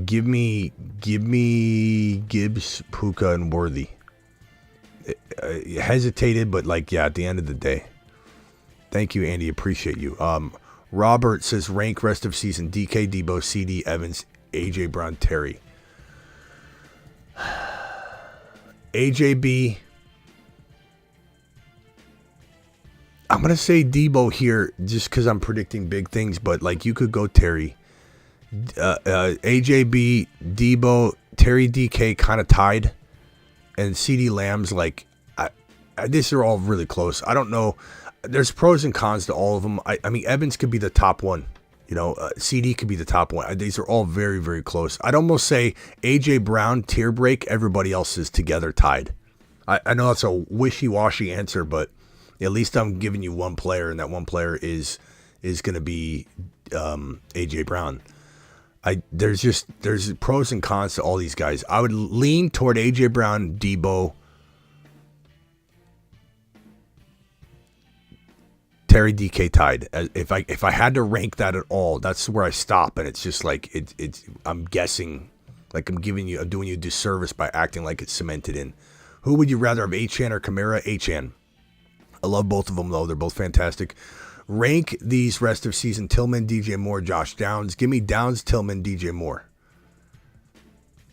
Give me Gibbs, Puka, and Worthy. Hesitated, but at the end of the day. Thank you, Andy. Appreciate you. Robert says rank rest of season: DK, Debo, CD, Evans, AJ Brown, Terry. AJB. I'm gonna say Debo here just because I'm predicting big things, but you could go Terry. AJB, Debo, Terry, DK kind of tied, and CD Lamb's these are all really close. I don't know. There's pros and cons to all of them. I mean, Evans could be the top one. CD could be the top one. These are all very, very close. I'd almost say AJ Brown, tier break. Everybody else is together tied. I know that's a wishy-washy answer, but at least I'm giving you one player, and that one player is going to be AJ Brown. There's pros and cons to all these guys. I would lean toward AJ Brown, Debo, Terry, DK tied. If I had to rank that at all, that's where I stop, and it's just I'm guessing, I'm doing you a disservice by acting like it's cemented in. Who would you rather have, H-Chan or Kamara? H-Chan. I love both of them though; they're both fantastic. Rank these rest of season: Tillman, DJ Moore, Josh Downs. Give me Downs, Tillman, DJ Moore.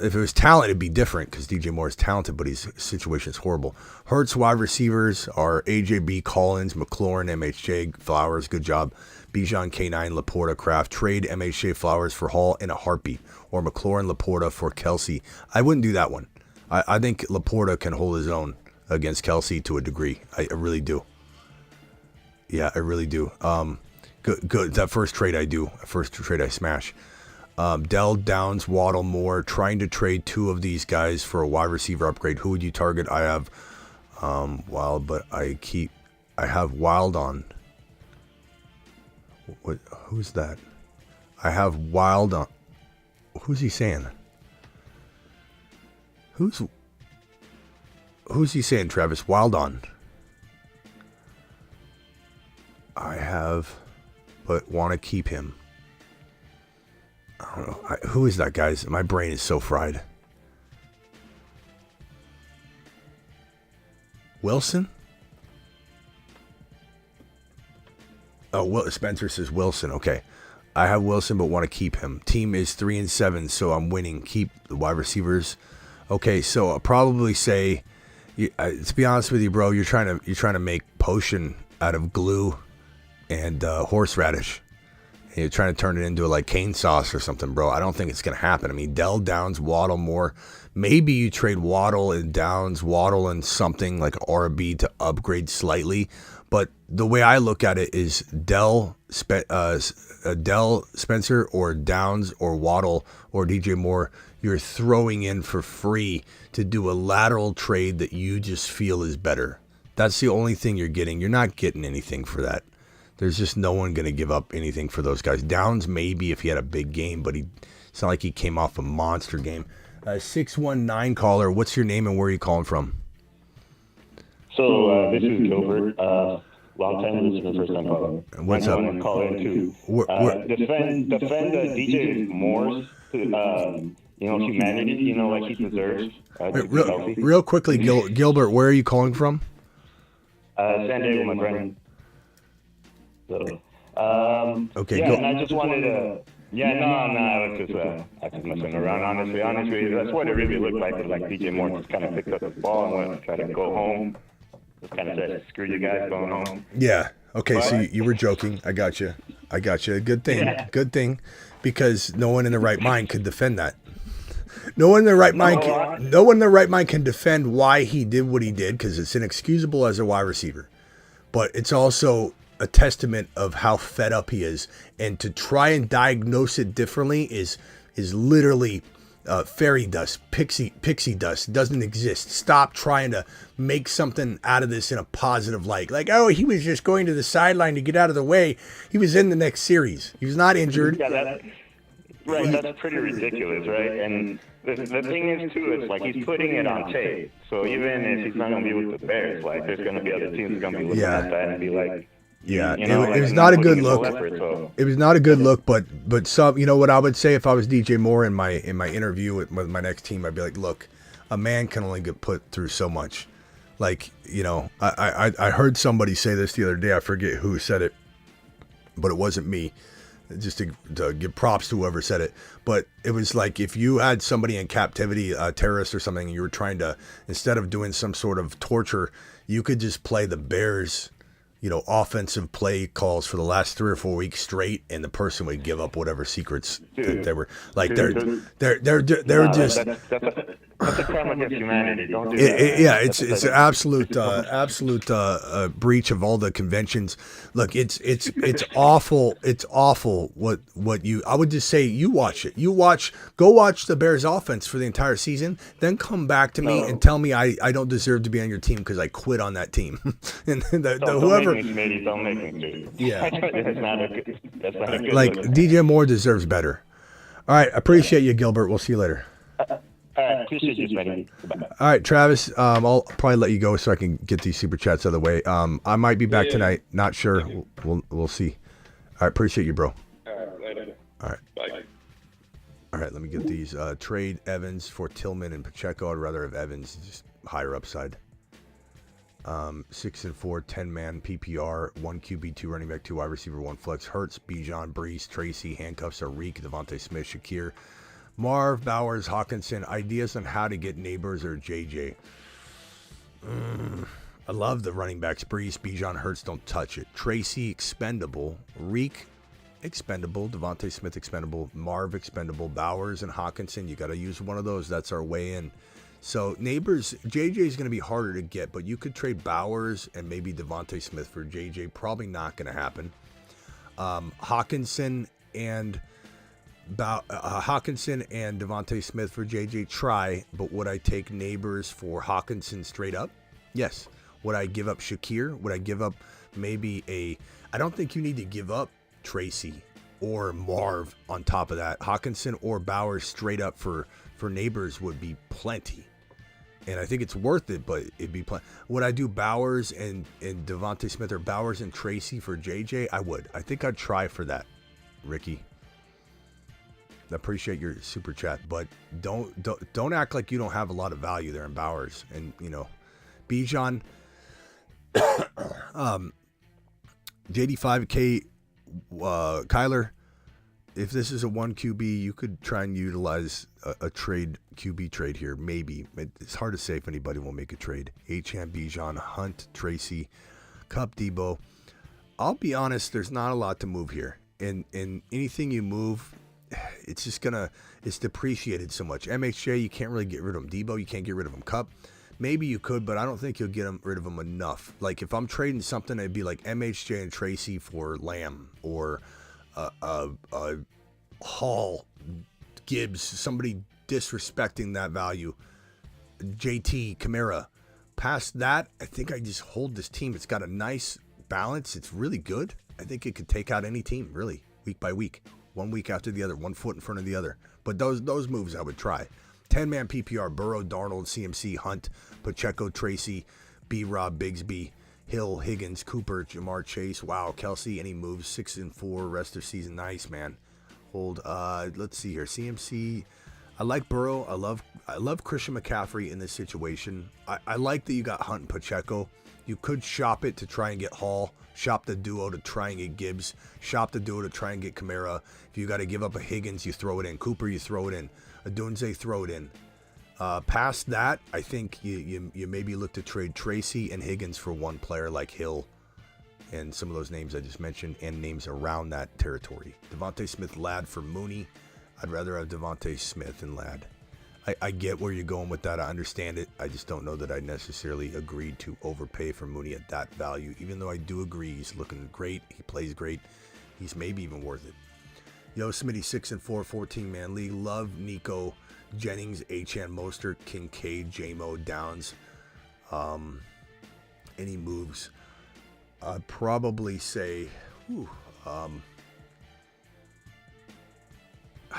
if it was talent, it'd be different because DJ Moore is talented, but his situation is horrible. Hurts wide receivers are AJB, Collins, McLaurin, MHJ, Flowers, good job. Bijan, K9, Laporta, Kraft. Trade MHJ, Flowers for Hall in a heartbeat. Or McLaurin, Laporta for Kelsey. I wouldn't do that one. I think Laporta can hold his own against Kelsey to a degree. I really do. Yeah, I really do. Good. That first trade I do. First trade I smash. Dell, Downs, Waddle, Moore. Trying to trade two of these guys for a wide receiver upgrade. Who would you target? I have Wild, but I have Wild on. Who's that? I have Wild on. Who's he saying? Who's he saying, Travis? Wild on. I have, but want to keep him. I don't know. Who is that, guys? My brain is so fried. Wilson? Oh, Spencer says Wilson. Okay. I have Wilson, but want to keep him. Team is 3-7, so I'm winning. Keep the wide receivers. Okay, so I'll probably say, to be honest with you, bro, you're trying to make potion out of glue and horseradish. And you're trying to turn it into like cane sauce or something, bro. I don't think it's gonna happen. I mean, Dell, Downs, Waddle, Moore. Maybe you trade Waddle and Downs, Waddle and something like RB to upgrade slightly. But the way I look at it is Dell, Spencer, or Downs, or Waddle, or DJ Moore, you're throwing in for free to do a lateral trade that you just feel is better. That's the only thing you're getting. You're not getting anything for that. There's just no one going to give up anything for those guys. Downs maybe if he had a big game, but it's not like he came off a monster game. 619 caller, what's your name and where are you calling from? So this is Gilbert. Long time listener, first time caller. What's up? I'm call in too. Defend DJ Moore's humanity. Like he deserves. Real quickly, Gilbert, where are you calling from? San Diego, my friend. So, okay. Yeah, and I just wanted to. Yeah, no, I was just messing around. Honestly, that's what it really looked like. It like DJ Moore just kind of picked up the ball and went to try to go home. Just kind of said, "Screw you guys, going home." Yeah. Okay. So you were joking. I got you. Good thing. Yeah. Good thing, because no one in their right mind could defend that. No one in their right mind can defend why he did what he did, because it's inexcusable as a wide receiver. But it's also a testament of how fed up he is, and to try and diagnose it differently is literally fairy dust, pixie dust. It doesn't exist. Stop trying to make something out of this in a positive light. Like, oh, he was just going to the sideline to get out of the way. He was in the next series. He was not injured. Yeah, that's pretty ridiculous, right? And the thing is, too, it's like he's putting it on tape. So even if he's not going to be with the Bears, like there's going to be other teams going to be looking at that and be like, yeah, it was not a good look. It was not a good look, but some, what I would say if I was DJ Moore in my interview with my next team, I'd be like, look, a man can only get put through so much. Like, I heard somebody say this the other day. I forget who said it, but it wasn't me. Just to give props to whoever said it. But it was like if you had somebody in captivity, a terrorist or something, and you were trying to, instead of doing some sort of torture, you could just play the Bears, offensive play calls for the last 3 or 4 weeks straight, and the person would give up whatever secrets that they were like. They're just. That's a crime against humanity. Don't do that. It's an absolute breach of all the conventions. Look, it's awful. It's awful. What you? I would just say you watch it. Go watch the Bears offense for the entire season. Then come back to me and tell me I don't deserve to be on your team because I quit on that team. And whoever. Don't make me. Yeah. That's not a good like look. DJ Moore deserves better. All right, appreciate you, Gilbert. We'll see you later. All right, appreciate you, Smitty. All right, Travis, I'll probably let you go so I can get these super chats out of the way. I might be back tonight. Not sure. We'll see. All right, appreciate you, bro. All right, later. All right. Bye. All right, let me get these. Trade Evans for Tillman and Pacheco. I'd rather have Evans, just higher upside. 6 and 4, 10-man PPR, 1 QB, 2 running back, 2 wide receiver, 1 flex. Hurts, Bijan, Brees, Tracy, handcuffs, Arik, Devontae Smith, Shakir. Marv, Bowers, Hawkinson, ideas on how to get Neighbors or JJ. I love the running backs. Brees, Bijan, Hurts, don't touch it. Tracy, expendable. Reek, expendable. Devontae Smith, expendable. Marv, expendable. Bowers and Hawkinson, you got to use one of those. That's our way in. So Neighbors, JJ is going to be harder to get, but you could trade Bowers and maybe Devontae Smith for JJ. Probably not going to happen. Hawkinson and Devontae Smith for JJ, try, but would I take Neighbors for Hawkinson straight up? Yes. Would I give up Shakir? Would I give up maybe I don't think you need to give up Tracy or Marv on top of that. Hawkinson or Bowers straight up for Neighbors would be plenty. And I think it's worth it, but it'd be plenty. Would I do Bowers and Devontae Smith or Bowers and Tracy for JJ? I would. I think I'd try for that, Ricky. I appreciate your super chat, but don't act like you don't have a lot of value there in Bowers. And, Bijan, JD5K, Kyler, if this is a 1 QB, you could try and utilize a QB trade here. Maybe. It's hard to say if anybody will make a trade. Achane, Bijan, Hunt, Tracy, Kupp, Debo. I'll be honest, there's not a lot to move here. And anything you move, it's depreciated so much. MHJ, you can't really get rid of him. Debo, you can't get rid of him. Kupp, maybe you could, but I don't think you'll get rid of him enough. Like if I'm trading something, it'd be like MHJ and Tracy for Lamb or Hall, Gibbs, somebody disrespecting that value. JT, Kamara. Past that, I think I just hold this team. It's got a nice balance. It's really good. I think it could take out any team, really, week by week. 1 week after the other, 1 foot in front of the other. But those moves I would try. 10-man PPR, Burrow, Darnold, CMC, Hunt, Pacheco, Tracy, B-Rob, Bigsby, Hill, Higgins, Cooper, Jamar Chase. Wow, Kelsey, any moves? 6 and 4, rest of season. Nice, man. Hold. Let's see here. CMC. I like Burrow. I love Christian McCaffrey in this situation. I like that you got Hunt and Pacheco. You could shop it to try and get Hall. Shop the duo to try and get Gibbs. Shop the duo to try and get Kamara. If you got to give up a Higgins, you throw it in. Cooper, you throw it in. Adunze, throw it in. Past that, I think you maybe look to trade Tracy and Higgins for one player like Hill and some of those names I just mentioned and names around that territory. Devontae Smith, Ladd for Mooney. I'd rather have Devontae Smith and Ladd. I get where you're going with that. I understand it. I just don't know that I necessarily agreed to overpay for Mooney at that value, even though I do agree he's looking great. He plays great. He's maybe even worth it. Yo, Smitty, 6 and 4, 14-man league. Love Nico, Jennings, Achane, Mostert, Kincaid, J-Mo, Downs. Any moves? I'd probably say, I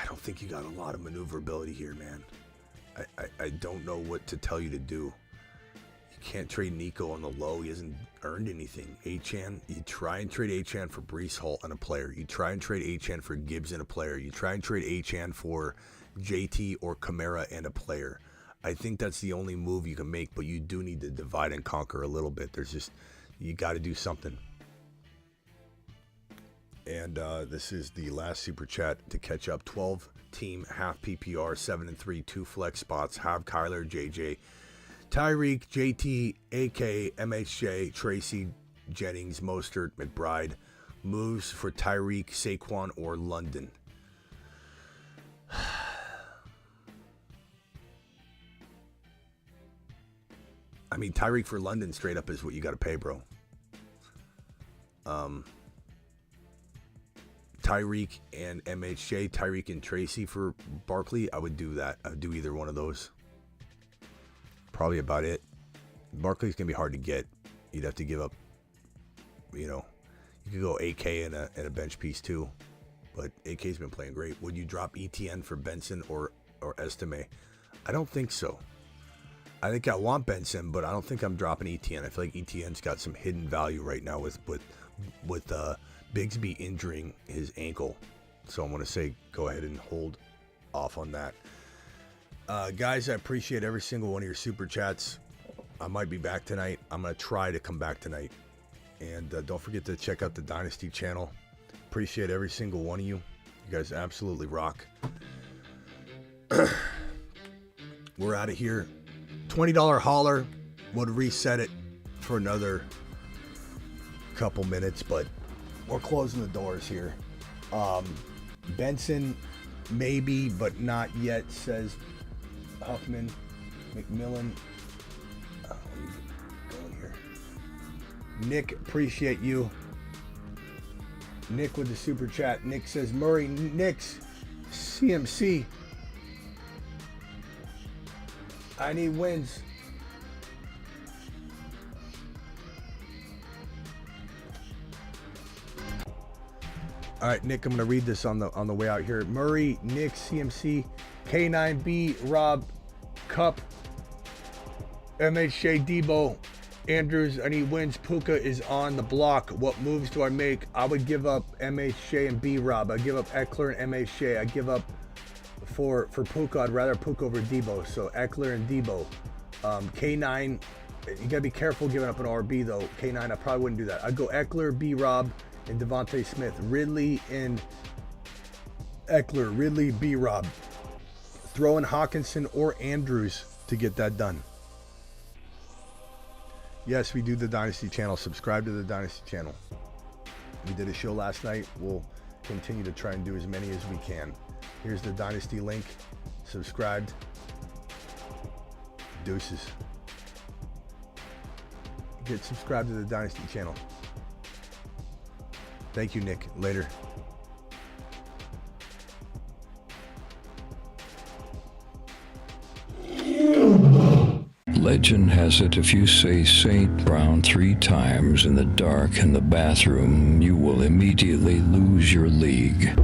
don't think you got a lot of maneuverability here, man. I don't know what to tell you to do. You can't trade Nico on the low. He hasn't earned anything. Achane, you try and trade Achane for Breece Hall and a player. You try and trade Achane for Gibbs and a player. You try and trade Achane for JT or Kamara and a player. I think that's the only move you can make, but you do need to divide and conquer a little bit. You got to do something. And this is the last super chat to catch up. 12 team, half PPR, 7 and 3, 2 flex spots. Have Kyler, JJ, Tyreek, JT, AK, MHJ, Tracy, Jennings, Mostert, McBride. Moves for Tyreek, Saquon, or London. I mean, Tyreek for London straight up is what you got to pay, bro. Tyreek and MHJ, Tyreek and Tracy for Barkley, I would do that. I would do either one of those. Probably about it. Barkley's going to be hard to get. You'd have to give up, you could go AK and a bench piece too. But AK's been playing great. Would you drop ETN for Benson or Estime? I don't think so. I think I want Benson, but I don't think I'm dropping ETN. I feel like ETN's got some hidden value right now with Bigsby injuring his ankle. So I'm going to say go ahead and hold off on that. Guys, I appreciate every single one of your super chats. I might be back tonight. I'm going to try to come back tonight. And don't forget to check out the Dynasty channel. Appreciate every single one of you. You guys absolutely rock. We're out of here. $20 hauler would reset it for another couple minutes, but we're closing the doors here. Benson, maybe, but not yet, says Huffman. McMillan. Let me get going here. Nick, appreciate you. Nick with the super chat. Nick says, Murray, Knicks, CMC. I need wins. All right, Nick, I'm going to read this on the way out here. Murray, Nick, CMC, K9B, Rob, Cup, MHJ, Debo, Andrews, I need wins. Puka is on the block. What moves do I make? I would give up MHJ and B Rob. I give up Eckler and MHJ. I give up for Puka. I'd rather Puka over Debo. So Eckler and Debo. K9, you gotta be careful giving up an RB though. K9, I probably wouldn't do that. I'd go Eckler, B Rob, and Devontae Smith. Ridley and Eckler. Ridley, B Rob. Throw in Hawkinson or Andrews to get that done. Yes, we do the Dynasty channel. Subscribe to the Dynasty channel. We did a show last night. We'll continue to try and do as many as we can. Here's the Dynasty link. Subscribed. Deuces. Get subscribed to the Dynasty channel. Thank you, Nick. Later. Legend has it if you say Saint Brown 3 times in the dark in the bathroom, you will immediately lose your league.